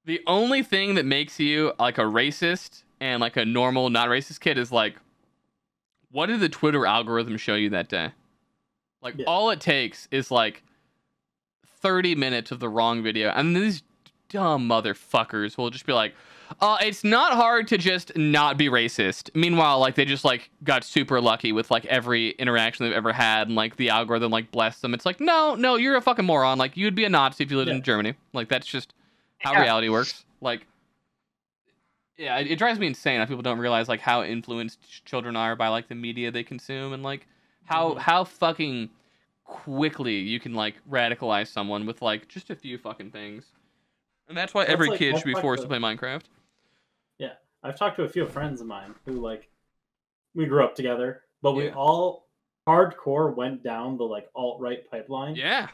the only thing that makes you like a racist and like a normal not racist kid is like, what did the Twitter algorithm show you that day? Like, all it takes is like 30 minutes of the wrong video, and these dumb motherfuckers will just be like, it's not hard to just not be racist. Meanwhile, like, they just like got super lucky with like every interaction they've ever had, and like the algorithm like blessed them. It's like, no, you're a fucking moron. Like, you'd be a Nazi if you lived in Germany. Like, that's just how reality works. Like, yeah, it drives me insane how people don't realize like how influenced children are by like the media they consume, and like how fucking quickly you can like radicalize someone with like just a few fucking things. And that's why every kid should be forced to play Minecraft. Yeah, I've talked to a few friends of mine who like, we grew up together, but we all hardcore went down the like alt-right pipeline. Yeah.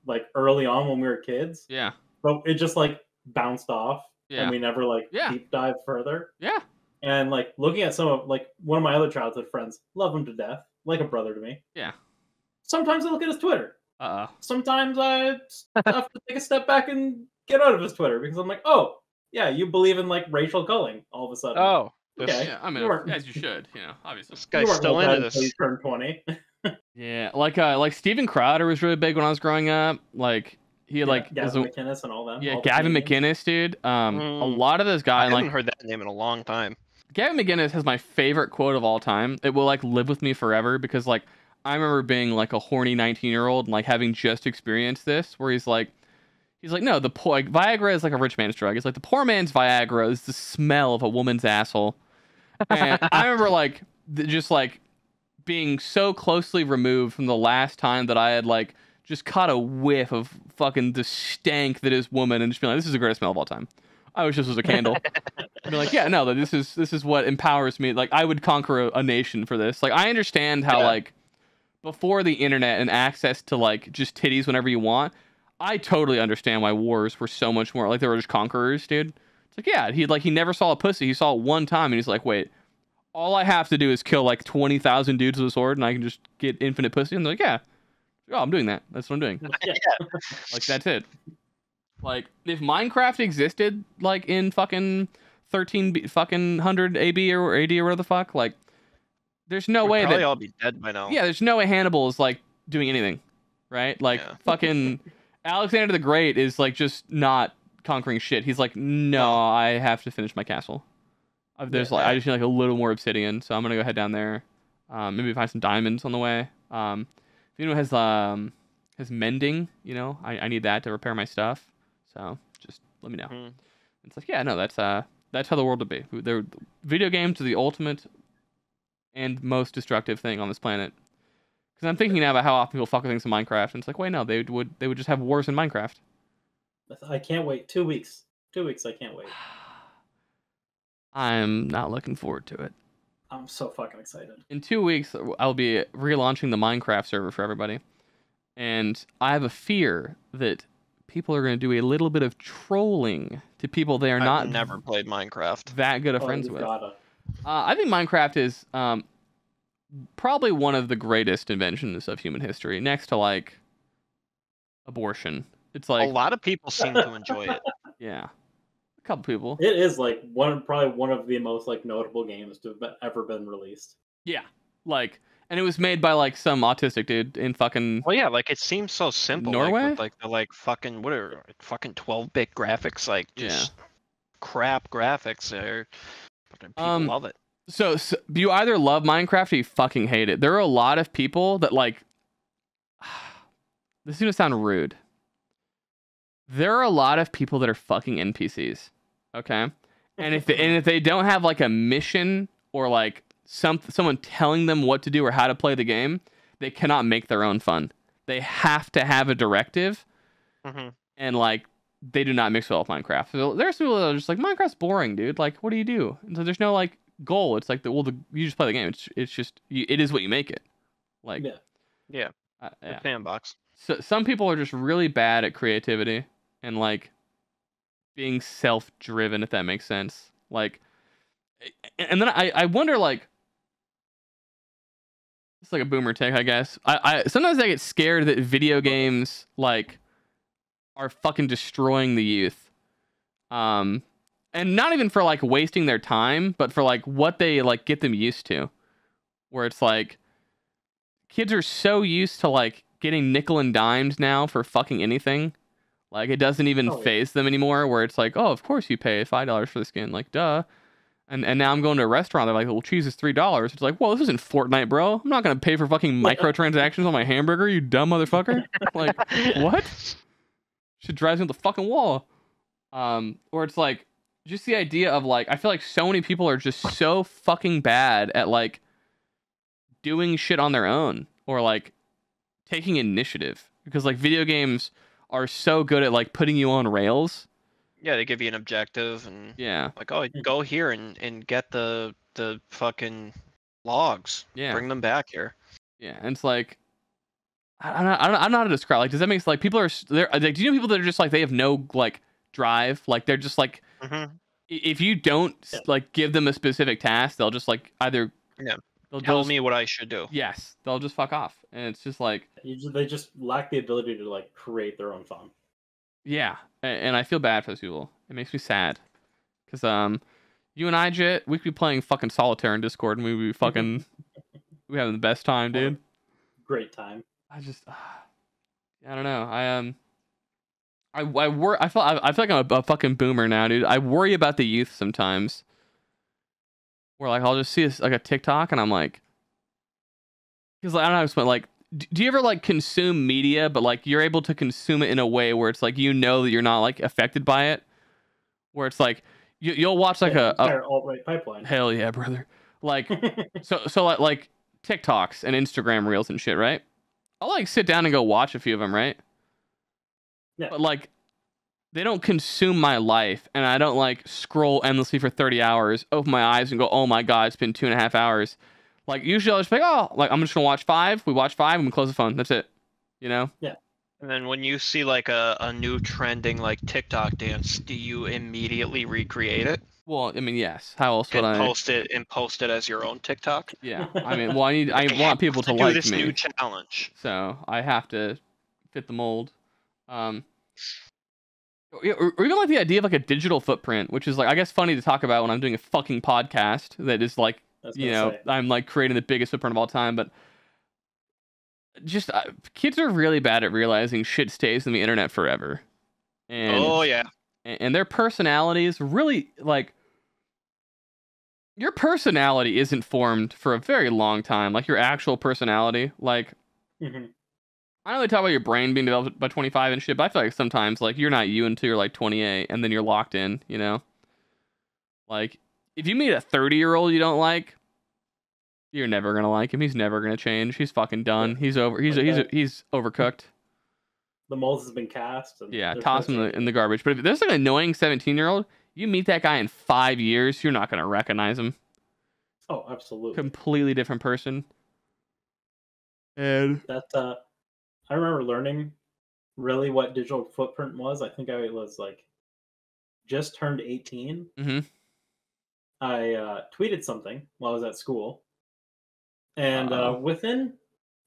Like early on when we were kids. Yeah. But it just like bounced off. Yeah. And we never like deep dive further. Yeah. And like looking at some of like one of my other childhood friends, love him to death, like a brother to me. Yeah. Sometimes I look at his Twitter. Sometimes I have to take a step back and get out of his Twitter because I'm like, oh, yeah, you believe in like racial culling all of a sudden. Oh, okay. Yeah, I mean, as you should, you know, obviously. This guy's still into this. You turned 20. Yeah, like Steven Crowder was really big when I was growing up. Like he like Gavin McInnes and all them. Yeah, Gavin McInnes, dude. A lot of those guys. I haven't heard that name in a long time. Gavin McInnes has my favorite quote of all time. It will like live with me forever because like I remember being like a horny 19-year-old and like having just experienced this, where he's like, no, the poor like, Viagra is like a rich man's drug. It's like the poor man's Viagra is the smell of a woman's asshole. And I remember like just like being so closely removed from the last time that I had like just caught a whiff of fucking the stank that is woman, and just being like, this is the greatest smell of all time. I wish this was a candle. I'd be like, yeah, no, this is what empowers me. Like, I would conquer a nation for this. Like, I understand how like before the internet and access to like just titties whenever you want, I totally understand why wars were so much more like they were just conquerors, dude. It's like, yeah, he never saw a pussy. He saw it one time and he's like, wait, all I have to do is kill like 20,000 dudes with a sword and I can just get infinite pussy. And they're like, yeah, oh, I'm doing that. That's what I'm doing. Like, that's it. Like, if Minecraft existed like in fucking 100 AB or AD or whatever the fuck, like, there's no way probably all be dead by now. Yeah, there's no way Hannibal is like doing anything, right? Like fucking Alexander the Great is like just not conquering shit. He's like, no, I have to finish my castle. There's like I just need like a little more obsidian, so I'm gonna go head down there. Maybe find some diamonds on the way. If anyone has mending, you know, I need that to repair my stuff. So just let me know. It's like, yeah, no, that's how the world would be. Video games are the ultimate and most destructive thing on this planet. Because I'm thinking now about how often people fuck with things in Minecraft, and it's like, wait, no, they would just have wars in Minecraft. I can't wait. 2 weeks. 2 weeks. I can't wait. I'm not looking forward to it. I'm so fucking excited. In 2 weeks, I'll be relaunching the Minecraft server for everybody, and I have a fear that people are going to do a little bit of trolling to people they are not. I've never played Minecraft. That good of friends with. I think Minecraft is probably one of the greatest inventions of human history, next to like abortion. It's like a lot of people seem to enjoy it. Yeah, a couple people. It is like probably one of the most like notable games to have ever been released. Yeah, like, and it was made by like some autistic dude in fucking. Well, yeah, like it seems so simple. Norway, like, with, like the like fucking what are fucking 12-bit graphics, like just crap graphics there. People love it. So you either love Minecraft or you fucking hate it. There are a lot of people that like. This is gonna sound rude. There are a lot of people that are fucking NPCs. Okay, and if they don't have like a mission or like someone telling them what to do or how to play the game, they cannot make their own fun. They have to have a directive, and like they do not mix well with Minecraft. So there's people that are just like, Minecraft's boring, dude. Like, what do you do? And so there's no like goal. It's like you just play the game. It's just it is what you make it. Like yeah. The sandbox. So some people are just really bad at creativity and like being self-driven, if that makes sense. Like, and then I wonder, like, it's like a boomer take, I guess. I sometimes I get scared that video games like are fucking destroying the youth. And not even for like wasting their time, but for like what they like get them used to. Where it's like kids are so used to like getting nickel and dimed now for fucking anything. Like it doesn't even phase them anymore, where it's like, oh, of course you pay $5 for the skin, like duh. And now I'm going to a restaurant, they're like, well, cheese is $3. It's like, well, this isn't Fortnite, bro. I'm not gonna pay for fucking microtransactions on my hamburger, you dumb motherfucker. Like, what? Shit drives me up the fucking wall. Or it's like just the idea of like, I feel like so many people are just so fucking bad at like doing shit on their own or like taking initiative, because like video games are so good at like putting you on rails. Yeah, they give you an objective and like, oh, go here and get the fucking logs. Yeah, bring them back here. Yeah, and it's like I don't know how to describe. Like, does that make like people are there? Like, do you know people that are just like they have no like drive? Like they're just like if you don't like give them a specific task, they'll just like either they'll tell me what I should do. Yes, they'll just fuck off, and it's just like they just lack the ability to like create their own fun. Yeah, and I feel bad for those people. It makes me sad, because you and I, Jit, we could be playing fucking solitaire in Discord, and we'd be fucking we having the best time, dude. Great time. I don't know. I worry. I feel like I'm a fucking boomer now, dude. I worry about the youth sometimes. Where like I'll just see like a TikTok and I'm like, because like, I don't know how to explain. Like, do you ever like consume media, but like you're able to consume it in a way where it's like you know that you're not like affected by it? Where it's like you'll watch like a alt-right pipeline. Hell yeah, brother. Like so like TikToks and Instagram reels and shit, right? I'll like sit down and go watch a few of them, right? Yeah. But like they don't consume my life, and I don't like scroll endlessly for 30 hours, open my eyes and go, oh my god, it's been 2.5 hours. Like usually I'll just be like, oh, like I'm just gonna watch 5. We watch 5 and we close the phone. That's it. You know? Yeah. And then when you see like a new trending like TikTok dance, do you immediately recreate it? Well, I mean, yes. How else would I post it as your own TikTok? Yeah. I mean, well, I want people to like do this me. New challenge. So I have to fit the mold. Or even like the idea of like a digital footprint, which is like, I guess, funny to talk about when I'm doing a fucking podcast that is like, I'm like creating the biggest footprint of all time. But just kids are really bad at realizing shit stays on the internet forever. And, and their personalities really like, your personality isn't formed for a very long time. Like your actual personality, like, I know they talk about your brain being developed by 25 and shit, but I feel like sometimes like you're not you until you're like 28 and then you're locked in, you know? Like if you meet a 30-year-old you don't like, you're never going to like him. He's never going to change. He's fucking done. He's overcooked. The mold has been cast. And toss him in the garbage. But if there's an annoying 17-year-old, you meet that guy in 5 years, you're not going to recognize him. Oh, absolutely. Completely different person. And that I remember learning really what digital footprint was. I think I was like just turned 18. I tweeted something while I was at school, and within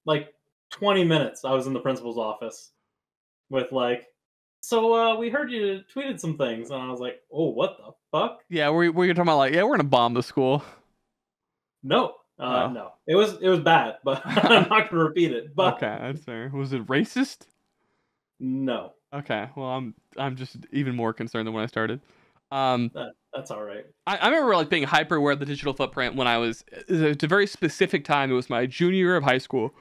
like 20 minutes, I was in the principal's office with like, so we heard you tweeted some things, and I was like, oh, what the fuck? Yeah, were you talking about like, yeah, we're gonna bomb the school? No. No, it was bad, but I'm not gonna repeat it. But okay, that's fair. Was it racist? No. Okay, well, I'm just even more concerned than when I started. That's all right. I remember like being hyper aware of the digital footprint when I was. It's a very specific time. It was my junior year of high school.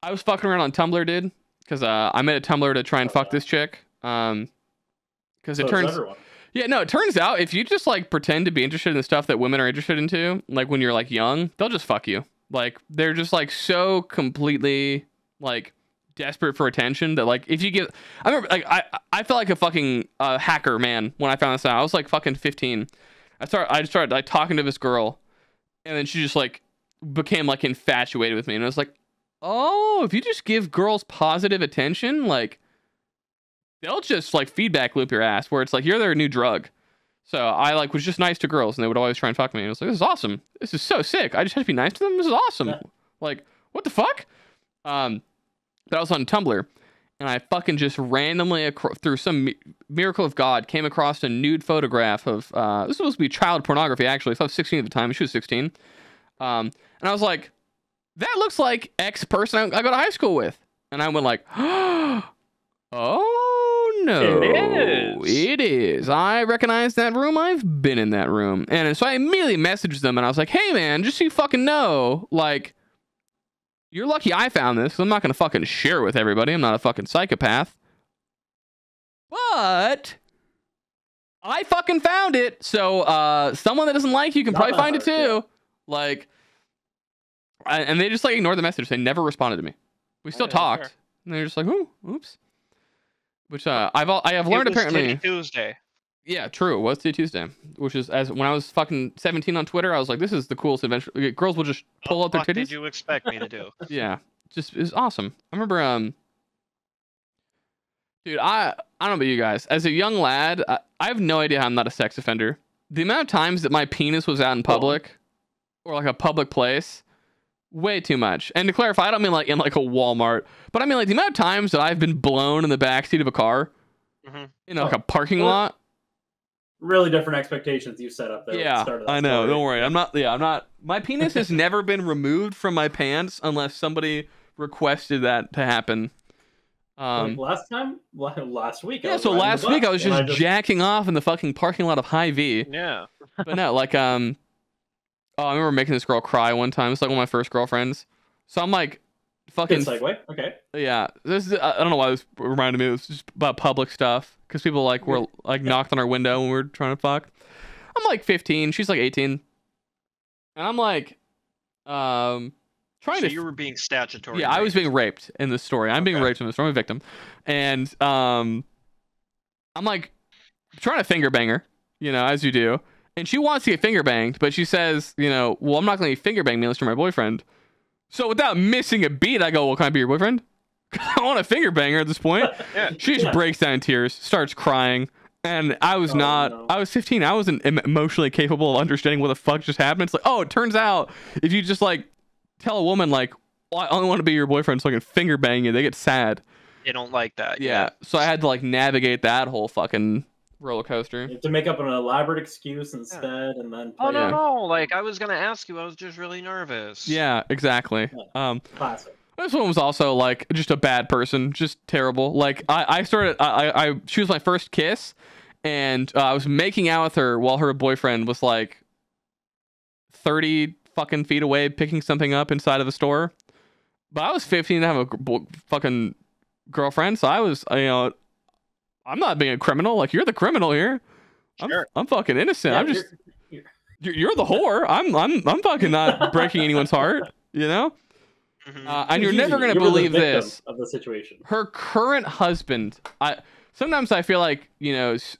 I was fucking around on Tumblr, dude, because I made a Tumblr to try and fuck this chick. Because it turns. Yeah, no, it turns out if you just like pretend to be interested in the stuff that women are interested into, like when you're like young, they'll just fuck you. Like they're just like so completely like desperate for attention that like if you give, I remember like I felt like a fucking hacker, man, when I found this out. I was like fucking 15. I started like talking to this girl, and then she just like became like infatuated with me, and I was like, oh, if you just give girls positive attention, like they'll just like feedback loop your ass, where it's like you're their new drug. So I like was just nice to girls, and they would always try and fuck me. And I was like, this is awesome. This is so sick. I just have to be nice to them. This is awesome. Yeah. Like, what the fuck? But I was on Tumblr, and I fucking just randomly through some miracle of God came across a nude photograph of this was supposed to be child pornography actually. So I was 16 at the time. She was 16. And I was like, that looks like X person I go to high school with. And I went like, oh no, it is. I recognize that room. I've been in that room. And so I immediately messaged them, and I was like, hey man, just so you fucking know, like, you're lucky I found this, 'cause I'm not gonna fucking share it with everybody. I'm not a fucking psychopath. But I fucking found it. So someone that doesn't like you can probably find it too. Yeah. Like, and they just like ignored the message. They never responded to me. We still talked. Sure. And they're just like, oh, oops. Which I have learned apparently. Tuesday. Yeah, true. It was Tuesday. Which is when I was fucking 17 on Twitter, I was like, this is the coolest adventure. Girls will just pull out their titties. What did you expect me to do? Yeah, just it was awesome. I remember dude, I don't know about you guys. As a young lad, I have no idea how I'm not a sex offender. The amount of times that my penis was out in public, or like a public place, way too much. And to clarify, I don't mean like in like a Walmart, but I mean like the amount of times that I've been blown in the backseat of a car, in like a parking lot. Really different expectations you set up there. Yeah, I know. Story. Don't worry. I'm not. My penis has never been removed from my pants unless somebody requested that to happen. Like last week. Yeah, so last week I was just jacking off in the fucking parking lot of Hy-Vee. Yeah. But no, like I remember making this girl cry one time. It's like one of my first girlfriends. So I'm like, fucking. Good segue. Okay. Yeah, this is, I don't know why this reminded me. It was just about public stuff because people like were like knocked on our window when we were trying to fuck. I'm like 15. She's like 18, and I'm like, trying to. You were being statutory. Yeah, raped. I was being raped in this story. I'm being raped in this. I'm a victim, and I'm like trying to finger bang her, as you do. And she wants to get finger banged, but she says, well, I'm not going to finger bang me unless you're my boyfriend. So without missing a beat, I go, well, can I be your boyfriend? Because I want to finger bang her at this point. Yeah. She just breaks down in tears, starts crying. And I was I was 15. I wasn't emotionally capable of understanding what the fuck just happened. It's like, oh, it turns out if you just like tell a woman like, well, I only want to be your boyfriend so I can finger bang you, they get sad. They don't like that. Yeah. So I had to like navigate that whole fucking roller coaster. You have to make up an elaborate excuse instead, and then. Oh no! Like I was gonna ask you, I was just really nervous. Yeah, exactly. Yeah. Classic. This one was also like just a bad person, just terrible. Like she was my first kiss, and I was making out with her while her boyfriend was like 30 fucking feet away, picking something up inside of a store. But I was 15 and have a fucking girlfriend, so I was, I'm not being a criminal. Like, you're the criminal here. Sure. I'm fucking innocent. Yeah, I'm just you're the whore. I'm fucking not breaking anyone's heart. And you're never gonna believe this of the situation. Her current husband. Sometimes I feel like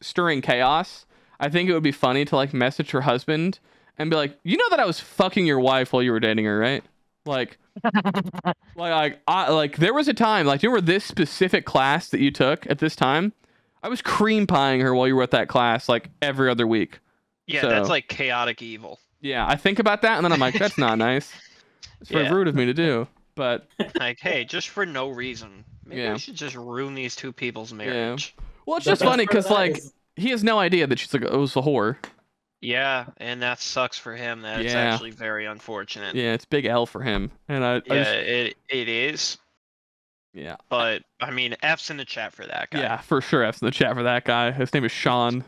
stirring chaos. I think it would be funny to like message her husband and be like, that I was fucking your wife while you were dating her, right? Like. There was a time, like, you remember this specific class that you took at this time? I was cream pieing her while you were at that class, like, every other week. Yeah, so, that's like chaotic evil. Yeah, I think about that, and then I'm like, that's not nice. It's very rude of me to do, but... Like, hey, just for no reason. Maybe I should just ruin these two people's marriage. Yeah. Well, it's just funny, because, like, he has no idea that she's like, it was a whore. Yeah, and that sucks for him. That's actually very unfortunate. Yeah, it's big L for him. And it is. Yeah. But I mean, F's in the chat for that guy. Yeah, for sure. F's in the chat for that guy. His name is Sean.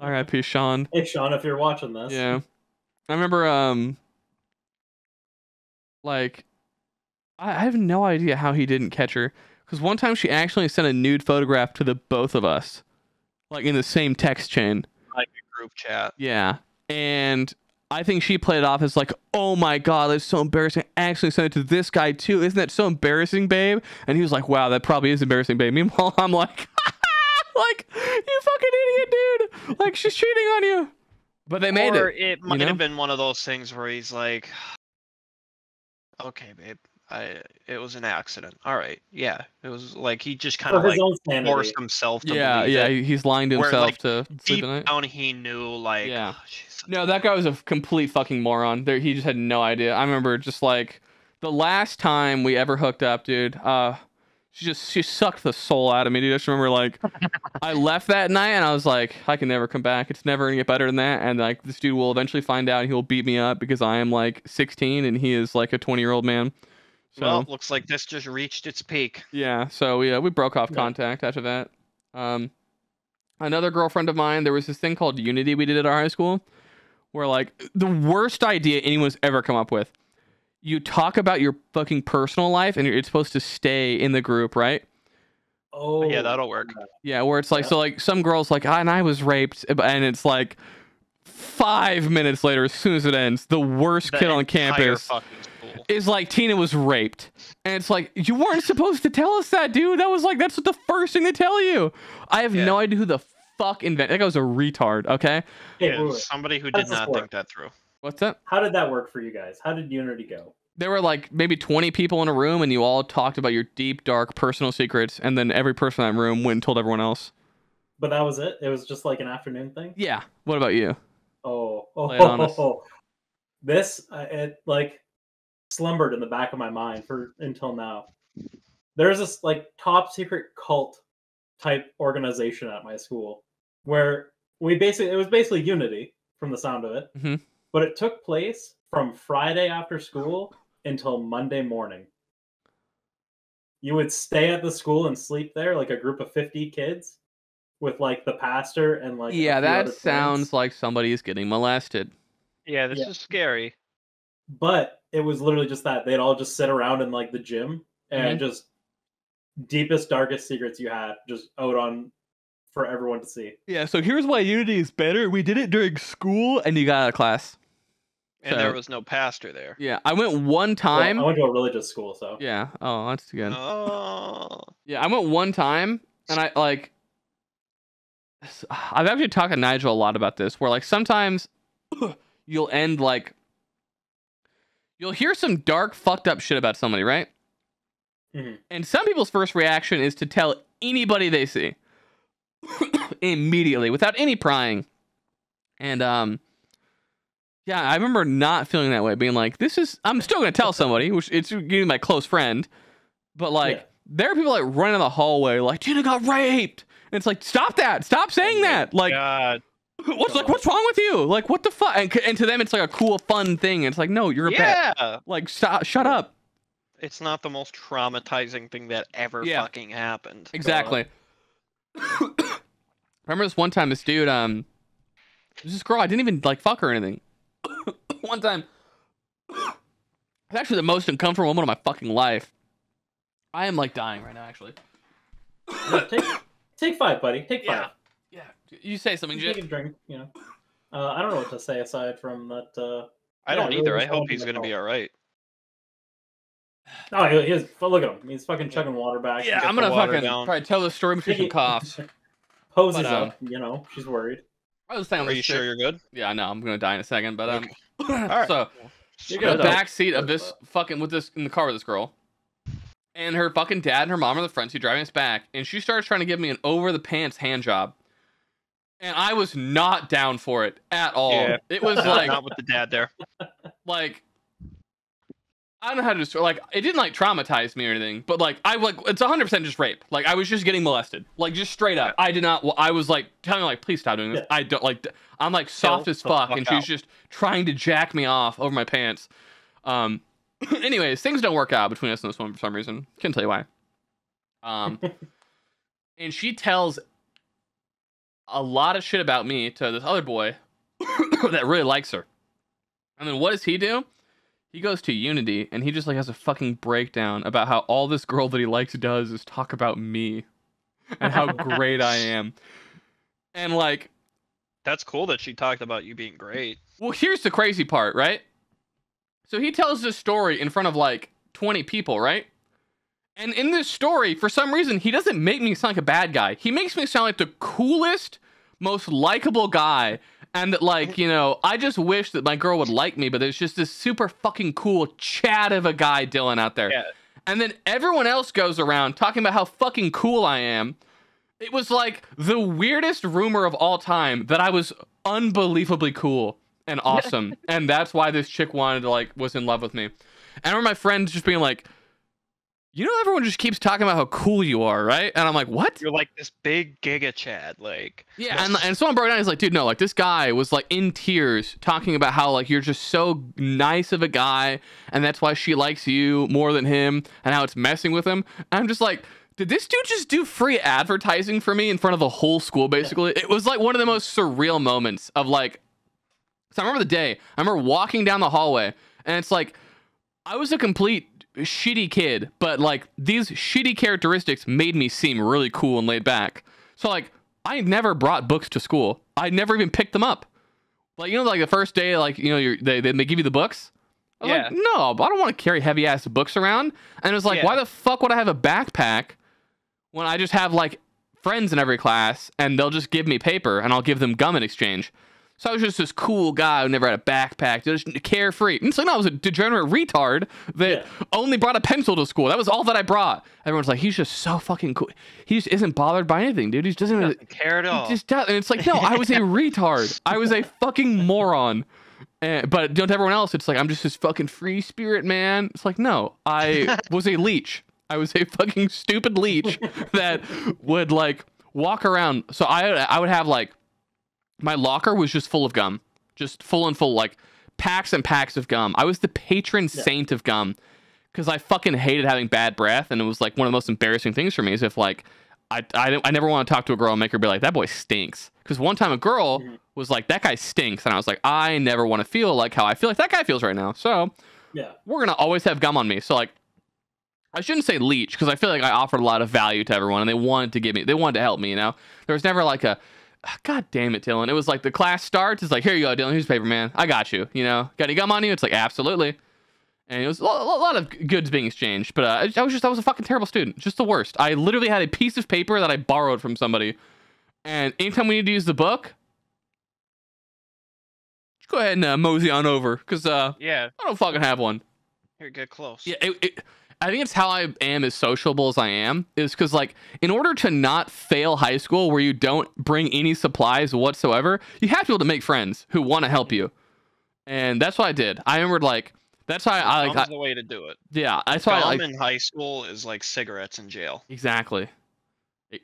R.I.P. Sean. Hey, Sean, if you're watching this. Yeah. I remember, like, I have no idea how he didn't catch her. Because one time she actually sent a nude photograph to the both of us, like in the same text chain. group chat. Yeah, and I think she played it off as like, oh my god, that's so embarrassing. I actually sent it to this guy too. Isn't that so embarrassing, babe? And he was like, wow, that probably is embarrassing, babe. Meanwhile, I'm like, like, you fucking idiot, dude. Like, she's cheating on you. But they made it. Or it might have been one of those things where he's like, okay, babe, it was an accident. All right, yeah. It was like he just kind of like forced himself to believe it. He's lying to himself like, to sleep deep at night. down he knew, like, yeah. Oh, no, that guy was a complete fucking moron. There, he just had no idea. I remember just like the last time we ever hooked up, dude. She sucked the soul out of me, dude. I just remember like I left that night and I was like, I can never come back. It's never gonna get better than that. And like this dude will eventually find out and he'll beat me up because I am like 16 and he is like a 20-year-old man. So, well, looks like this just reached its peak. Yeah, so we broke off contact after that. Another girlfriend of mine, there was this thing called Unity we did at our high school, where like the worst idea anyone's ever come up with. You talk about your fucking personal life, and it's supposed to stay in the group, right? Oh, yeah, that'll work. Yeah, where it's like, so like some girls like, and I was raped, and it's like 5 minutes later, as soon as it ends, the worst kid on campus is like, Tina was raped. And it's like, you weren't supposed to tell us that, dude. That was like, that's the first thing to tell you. I have no idea who the fuck invented. That guy was a retard, okay? Yeah, somebody who did not think that through. What's that? How did that work for you guys? How did Unity go? There were like maybe 20 people in a room, and you all talked about your deep, dark personal secrets, and then every person in that room went and told everyone else. But that was it? It was just like an afternoon thing? Yeah. What about you? This, it like slumbered in the back of my mind until now. There's this like top secret cult type organization at my school where it was basically Unity from the sound of it. Mm-hmm. But it took place from Friday after school until Monday morning. You would stay at the school and sleep there, like a group of 50 kids with like the pastor and like that sounds like somebody is getting molested. Yeah, this is scary. But it was literally just that. They'd all just sit around in like the gym and just deepest, darkest secrets you had just out on for everyone to see. Yeah, so here's why Unity is better. We did it during school and you got out of class. And there was no pastor there. Yeah, I went one time. Well, I went to a religious school, so. Yeah. Oh, that's good. Oh. Yeah, I went one time and I've actually talked to Nigel a lot about this, where like sometimes you'll hear some dark, fucked up shit about somebody, right? Mm-hmm. And some people's first reaction is to tell anybody they see immediately without any prying. And yeah, I remember not feeling that way, being like, I'm still going to tell somebody, which it's getting my close friend. But like, there are people like running in the hallway like, Tina got raped. And it's like, stop that. Stop saying that. Like, God. What's wrong with you? Like, what the fuck? And to them, it's like a cool, fun thing. And it's like, no, you're a bet. Like, stop, shut up. It's not the most traumatizing thing that ever fucking happened. Exactly. Remember this one time, this dude, this girl, I didn't even like fuck her or anything. One time, it's actually the most uncomfortable moment of my fucking life. I am like dying right now, actually. Take 5, buddy. Take 5. Yeah. You say something, Jay. Take a drink, you know. I don't know what to say aside from that. I don't either. I hope he's going to be all right. Oh, look at him. He's fucking chugging water back. Yeah, I'm going to fucking probably tell the story between some coughs. Poses up, you know. She's worried. I was saying, are you sure you're good? Yeah, I know. I'm going to die in a second, but all right. So, you're in the back seat of this fucking in the car with this girl. And her fucking dad and her mom are the front seat driving us back. And she starts trying to give me an over-the-pants hand job. And I was not down for it at all. Yeah. It was like... Not with the dad there. Like... I don't know how to describe... Like, it didn't, like, traumatize me or anything. But, like, it's 100% just rape. Like, I was just getting molested. Like, just straight up. I did not... I was, like, telling her, like, please stop doing this. I don't, like... I'm, like, soft as fuck. And she's just trying to jack me off over my pants. Anyways, things don't work out between us and this one for some reason. Can't tell you why. And she tells a lot of shit about me to this other boy that really likes her. And then what does he do? He goes to Unity and he just like has a fucking breakdown about how all this girl that he likes does is talk about me and how great I am. And like, That's cool that she talked about you being great. Well, here's the crazy part, right? So he tells this story in front of like 20 people, right? And in this story, for some reason, he doesn't make me sound like a bad guy. He makes me sound like the coolest, most likable guy. And that, like, you know, I just wish that my girl would like me, but there's just this super fucking cool Chad of a guy, Dylan, out there. Yeah. And then everyone else goes around talking about how fucking cool I am. It was like the weirdest rumor of all time that I was unbelievably cool and awesome. And that's why this chick wanted to, like, was in love with me. And I remember my friends just being like, you know, everyone just keeps talking about how cool you are, right? And I'm like, what? You're like this big Giga Chad, like. Yeah, and someone broke down. He's like, dude, no, like this guy was like in tears talking about how like you're just so nice of a guy, and that's why she likes you more than him, and how it's messing with him. And I'm just like, did this dude just do free advertising for me in front of the whole school? Basically, it was like one of the most surreal moments of like. So I remember the day. I remember walking down the hallway, and it's like I was a complete shitty kid, but like these shitty characteristics made me seem really cool and laid back. So like I never brought books to school. I never even picked them up. Like, you know, like the first day, like, you know, they give you the books. I was like, no, but I don't want to carry heavy ass books around. And it was like, why the fuck would I have a backpack when I just have like friends in every class and they'll just give me paper and I'll give them gum in exchange? So I was just this cool guy who never had a backpack, just carefree. And it's like, no, I was a degenerate retard that only brought a pencil to school. That was all that I brought. Everyone's like, he's just so fucking cool. He just isn't bothered by anything, dude. He just doesn't care at all. He just does. And it's like, no, I was a retard. I was a fucking moron. But to everyone else, it's like, I'm just this fucking free spirit, man. It's like, no, I was a leech. I was a fucking stupid leech that would like walk around. So I would have like, my locker was just full of gum, just full and full, like packs and packs of gum. I was the patron saint of gum because I fucking hated having bad breath. And it was like one of the most embarrassing things for me is if like, I never want to talk to a girl and make her be like, that boy stinks. Because one time a girl was like, that guy stinks. And I was like, I never want to feel like how I feel like that guy feels right now. So we're going to always have gum on me. So like, I shouldn't say leech because I feel like I offered a lot of value to everyone and they wanted to help me, you know? There was never like a, God damn it, Dylan. It was like the class starts. It's like, here you go, Dylan. Here's paper, man. I got you. You know, got any gum on you? It's like, absolutely. And it was a lot of goods being exchanged. But I was a fucking terrible student. Just the worst. I literally had a piece of paper that I borrowed from somebody. And anytime we need to use the book, just go ahead and mosey on over. Because I don't fucking have one. Here, get close. Yeah, I think it's how I am as sociable as I am is because like in order to not fail high school where you don't bring any supplies whatsoever, you have to be able to make friends who want to help you. And that's what I did. I remembered like, that's why I like. That's the way to do it. Yeah. That's why I like. In high school is like cigarettes in jail. Exactly.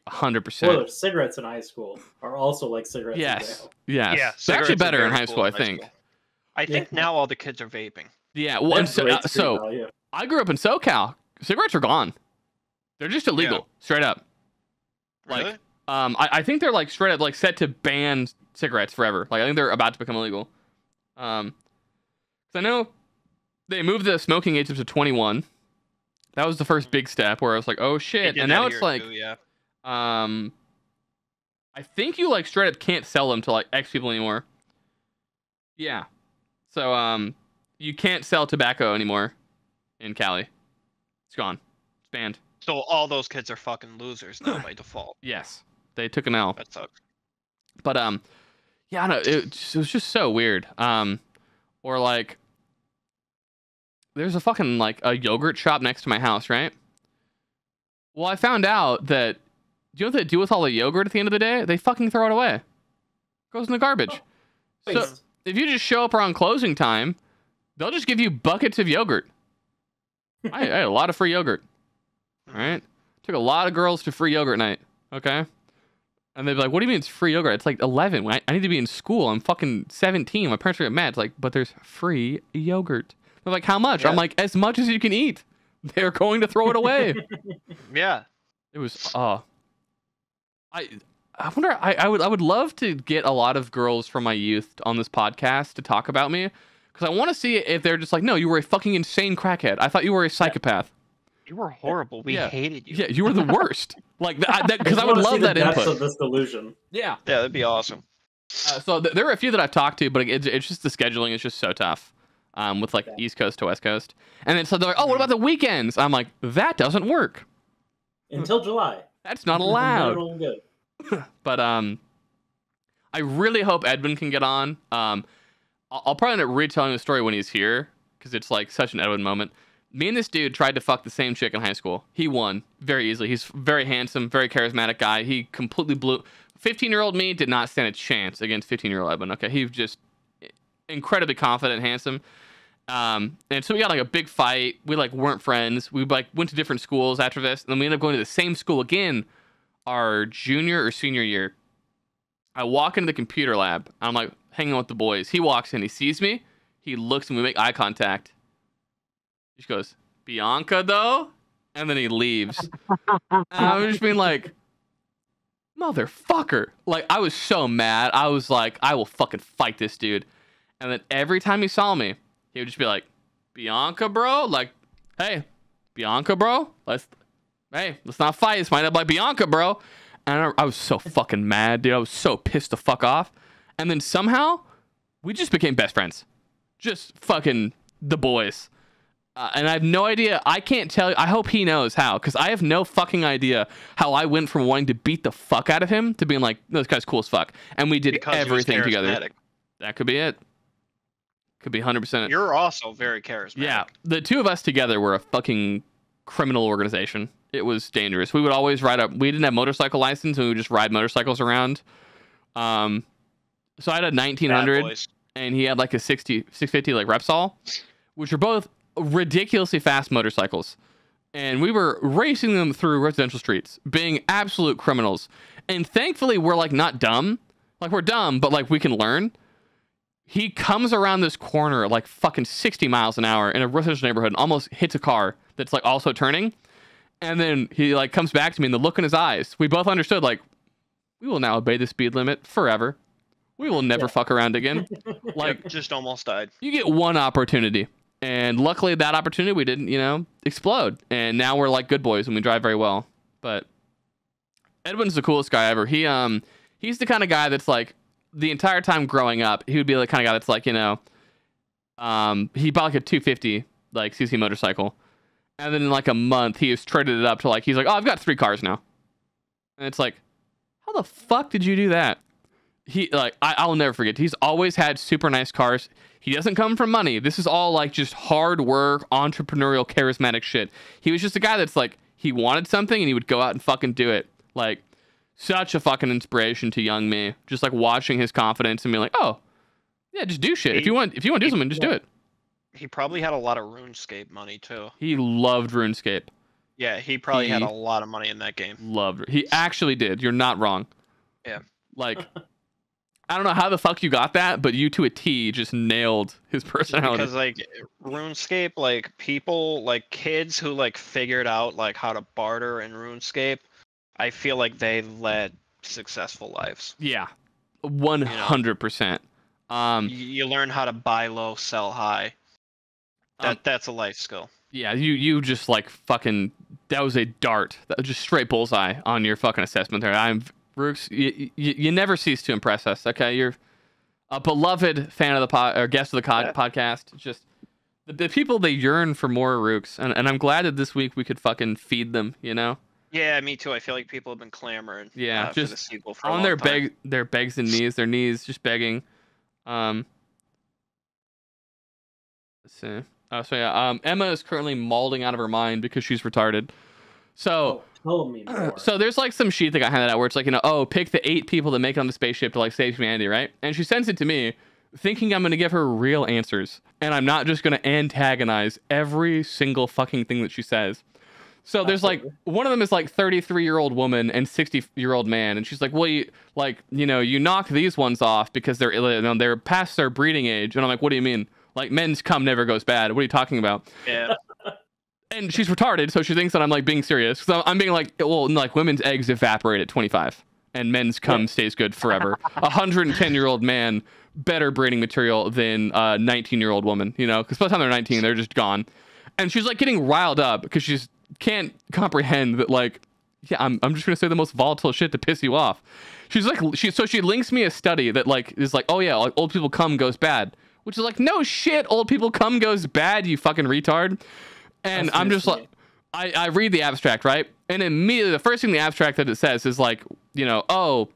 100%. Well, cigarettes in high school are also like cigarettes in jail. Yes. Yeah. They're actually better in high school, I think. I think now all the kids are vaping. Yeah. Well, and so I grew up in SoCal. Cigarettes are gone. They're just illegal, straight up. Like, really? I think they're like straight up like set to ban cigarettes forever. Like, I think they're about to become illegal. 'Cause I know they moved the smoking age up to 21. That was the first big step where I was like, oh shit. And now it's like, I think you like straight up can't sell them to like X people anymore. Yeah. So, you can't sell tobacco anymore in Cali. It's gone. It's banned. So all those kids are fucking losers now by default. Yes. They took an L. That sucks. But, yeah, I don't know. It was just so weird. Or like, there's a fucking like a yogurt shop next to my house, right? Well, I found out that, do you know what they do with all the yogurt at the end of the day? They fucking throw it away. It goes in the garbage. So if you just show up around closing time, they'll just give you buckets of yogurt. I had a lot of free yogurt. All right. Took a lot of girls to free yogurt night. Okay. And they'd be like, what do you mean it's free yogurt? It's like 11. I need to be in school. I'm fucking 17. My parents are getting mad. It's like, but there's free yogurt. They're like, how much? Yeah. I'm like, as much as you can eat. They're going to throw it away. Yeah. It was, I wonder, I would love to get a lot of girls from my youth on this podcast to talk about me. Because I want to see if they're just like, no, you were a fucking insane crackhead. I thought you were a psychopath. You were horrible. We hated you. Yeah, you were the worst. Like that, because I would love that input. Of this delusion. Yeah. Yeah, that'd be awesome. So there are a few that I've talked to, but it's just the scheduling is just so tough. With like East Coast to West Coast, and then so they're like, "Oh, what about the weekends?" I'm like, "That doesn't work until July. That's not allowed." But I really hope Edwin can get on. I'll probably end up retelling the story when he's here because it's like such an Edwin moment. Me and this dude tried to fuck the same chick in high school. He won very easily. He's very handsome, very charismatic guy. He completely blew. 15-year-old me did not stand a chance against 15-year-old Edwin. Okay, he was just incredibly confident, handsome. And so we got like a big fight. We like weren't friends. We like went to different schools after this, and then we ended up going to the same school again our junior or senior year. I walk into the computer lab. I'm like hanging out with the boys. He walks in. He sees me. He looks and we make eye contact. He goes, "Bianca, though?" And then he leaves. And I was just being like, motherfucker. Like, I was so mad. I was like, I will fucking fight this dude. And then every time he saw me, he would just be like, "Bianca, bro?" Like, "Hey, Bianca, bro? Let's not fight. This might not be like Bianca, bro." And I was so fucking mad, dude. I was so pissed the fuck off. And then somehow, we just became best friends. Just fucking the boys. And I have no idea. I can't tell you. I hope he knows how, because I have no fucking idea how I went from wanting to beat the fuck out of him to being like, "This guy's cool as fuck." And we did everything together. That could be it. Could be 100%. You're also very charismatic. Yeah. The two of us together were a fucking criminal organization. It was dangerous. We would always ride up. We didn't have motorcycle license, and we would just ride motorcycles around. So I had a 1900, and he had like a 650 like Repsol, which are both ridiculously fast motorcycles. And we were racing them through residential streets, being absolute criminals. And thankfully, we're like not dumb. Like, we're dumb, but like we can learn. He comes around this corner at like fucking 60 miles an hour in a residential neighborhood and almost hits a car that's like also turning. And then he like comes back to me, and the look in his eyes, we both understood, like, we will now obey the speed limit forever. We will never fuck around again. Like, just almost died. You get one opportunity. And luckily that opportunity, we didn't, explode. And now we're like good boys and we drive very well. But Edwin's the coolest guy ever. He's the kind of guy that's like, the entire time growing up, he would be the kind of guy that's like, he bought like a 250 like CC motorcycle. And then in like a month, he has traded it up to like, he's like, "Oh, I've got 3 cars now." And it's like, how the fuck did you do that? I'll never forget. He's always had super nice cars. He doesn't come from money. This is all like just hard work, entrepreneurial, charismatic shit. He was just a guy that's like, he wanted something and he would go out and fucking do it. Like, such a fucking inspiration to young me. Just like watching his confidence and being like, "Oh, yeah, just do shit. If you want to do something, just do it." He probably had a lot of RuneScape money too. He loved RuneScape. Yeah, he probably had a lot of money in that game. Loved it. He actually did. You're not wrong. Yeah. Like, I don't know how the fuck you got that, but you to a T just nailed his personality. Because like RuneScape, like people, like kids who like figured out like how to barter in RuneScape, I feel like they led successful lives. Yeah, 100%. You learn how to buy low, sell high. That's a life skill. Yeah, you just like fucking, that was a dart. That was just straight bullseye on your fucking assessment there. Rukes, you never cease to impress us. Okay, you're a beloved fan of the or guest of the podcast. Just the people, they yearn for more Rukes, and I'm glad that this week we could fucking feed them. Yeah, me too. I feel like people have been clamoring. Yeah, just for the sequel for on a long time. their begs and knees, their knees just begging. Let's see. So yeah, Emma is currently mauling out of her mind because she's retarded. So. Tell me more. So there's like some sheet that got handed out where it's like, pick the 8 people that make it on the spaceship to like save humanity, right? And she sends it to me thinking I'm going to give her real answers. And I'm not just going to antagonize every single fucking thing that she says. So there's like, one of them is like 33-year-old woman and 60-year-old man. And she's like, well, you knock these ones off because they're past their breeding age. And I'm like, what do you mean? Like, men's cum never goes bad. What are you talking about? Yeah. And she's retarded, so she thinks that I'm like being serious. So I'm being like, well, like women's eggs evaporate at 25, and men's cum stays good forever. 110-year-old man, better breeding material than a 19-year-old woman, because by the time they're 19, they're just gone. And she's like getting riled up because she can't comprehend that like Yeah, I'm just gonna say the most volatile shit to piss you off. She's like, she links me a study that like is like, oh yeah, like old people cum goes bad, which is like, no shit, old people cum goes bad, you fucking retard. And I'm just like, I read the abstract, right? And immediately the first thing the abstract that it says is like, you know, oh,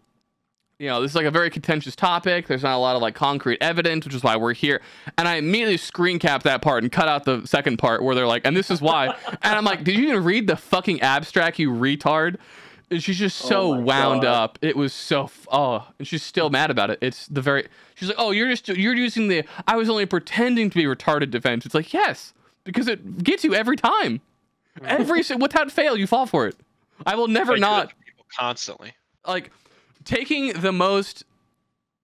you know, this is like a very contentious topic. There's not a lot of like concrete evidence, which is why we're here. And I immediately screen cap that part and cut out the second part where they're like, and this is why. And I'm like, did you even read the fucking abstract, you retard? And she's just so wound up. It was so, and she's still mad about it. She's like, oh, you're using the, I was only pretending to be retarded defense. It's like, yes, because it gets you every time. Without fail, you fall for it. I will never not. Constantly. Like, taking the most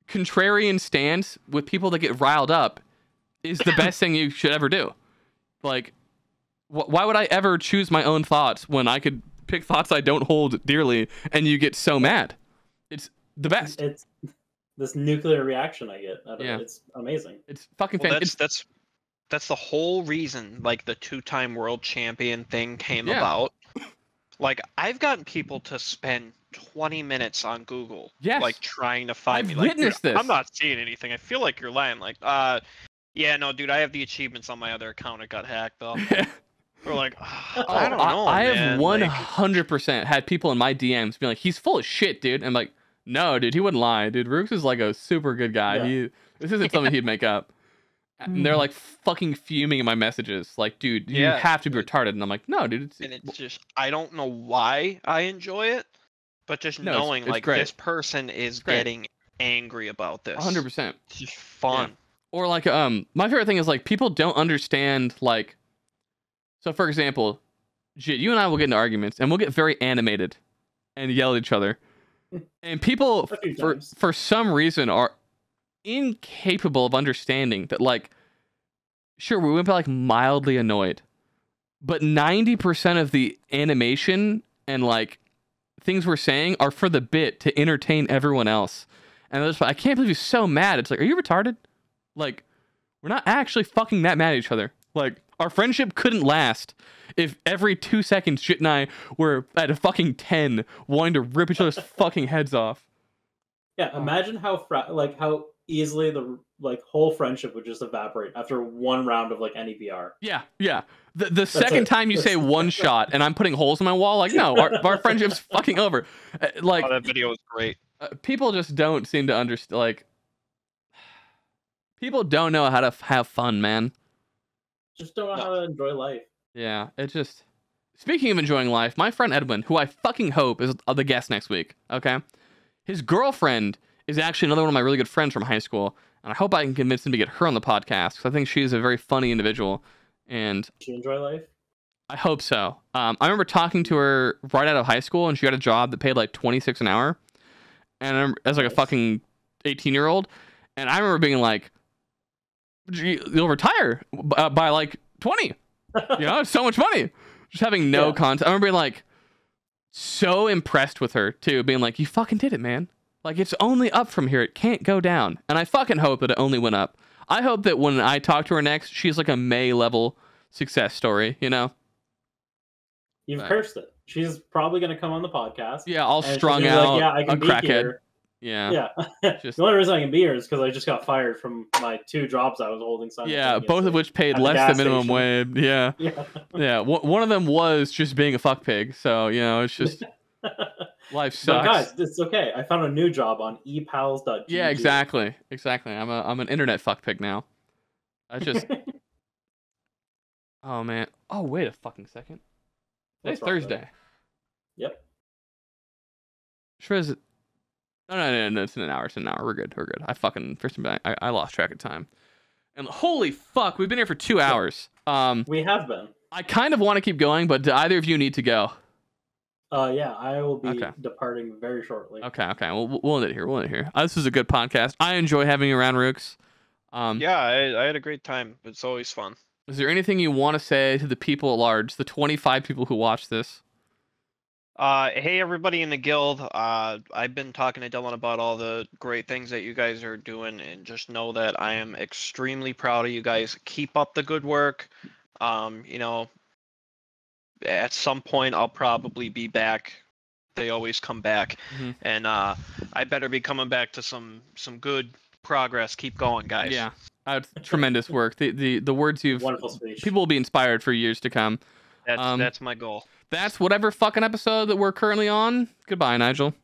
contrarian stance with people that get riled up is the best thing you should ever do. Like, why would I ever choose my own thoughts when I could pick thoughts I don't hold dearly and you get so mad? It's the best. It's this nuclear reaction I get out of it. It's amazing. It's fucking fantastic. That's the whole reason, like, the 2-time world champion thing came about. Like, I've gotten people to spend 20 minutes on Google, like, trying to find me. Like, witnessed this. I'm not seeing anything. I feel like you're lying. Like, yeah, no, dude, I have the achievements on my other account. It got hacked, though. We're like, I don't know, I have 100% had people in my DMs be like, he's full of shit, dude. And I'm like, no, dude, he wouldn't lie. Dude, Rukes is like a super good guy. This isn't something he'd make up. And they're like fucking fuming in my messages. Like, dude, you have to be retarded. And I'm like, no, dude. It's just, I don't know why I enjoy it, but just knowing, it's like, great. This person is getting angry about this. 100%. It's just fun. Yeah. Or like, my favorite thing is like, people don't understand, like, so for example, you and I will get into arguments and we'll get very animated and yell at each other. And people, for some reason, are incapable of understanding that, like, sure, we went by like mildly annoyed, but 90% of the animation and like things we're saying are for the bit to entertain everyone else. And that's why I can't believe you're so mad. It's like, are you retarded? Like, we're not actually fucking that mad at each other. Like, our friendship couldn't last if every 2 seconds Jit and I were at a fucking 10 wanting to rip each other's fucking heads off. Yeah, imagine how easily the whole friendship would just evaporate after one round of like any BR. Yeah. The second time you say one shot and I'm putting holes in my wall, like, no, our friendship's fucking over. Like, that video was great. People just don't seem to understand. Like, people don't know how to have fun, man. Just don't know how to enjoy life. Yeah, it just. Speaking of enjoying life, my friend Edwin, who I fucking hope is the guest next week, okay? His girlfriend is actually another one of my really good friends from high school, and I hope I can convince him to get her on the podcast, because I think she's a very funny individual, and... Does she enjoy life? I hope so. I remember talking to her right out of high school, and she got a job that paid like $26 an hour, and I remember, as like a fucking 18-year-old, and I remember being like, you'll retire by like 20. You know, it's so much money. Just having no content. I remember being like so impressed with her too, being like, you fucking did it, man. Like, it's only up from here. It can't go down. And I fucking hope that it only went up. I hope that when I talk to her next, she's like a May level success story, you know? You've cursed it. She's probably going to come on the podcast. Yeah, all strung out. Like, I can be crackhead. Here. Yeah. The only reason I can be here is because I just got fired from my 2 jobs I was holding. Yeah, both of which paid less than minimum wage. Yeah. Yeah. One of them was just being a fuck pig. So, you know, it's just life sucks. But guys, it's okay. I found a new job on epals.gg. Yeah, exactly. I'm an internet fuck pig now. I just. Oh man. Oh, wait a fucking second. Today's Thursday. Yep. Sure is it. No, it's in an hour. We're good. I lost track of time. And holy fuck, we've been here for 2 hours. We have been. I kind of want to keep going, but do either of you need to go? Yeah, I will be departing very shortly. Okay. We'll end it here. This is a good podcast. I enjoy having you around, Rukes. Yeah, I had a great time. It's always fun. Is there anything you want to say to the people at large, the 25 people who watch this? Hey, everybody in the guild. I've been talking to Dylan about all the great things that you guys are doing, and just know that I am extremely proud of you guys. Keep up the good work. You know, at some point I'll probably be back they always come back. And I better be coming back to some good progress. Keep going, guys. Yeah, tremendous work. The words you've Wonderful speech. People will be inspired for years to come. That's my goal. That's whatever fucking episode that we're currently on. Goodbye, Nigel.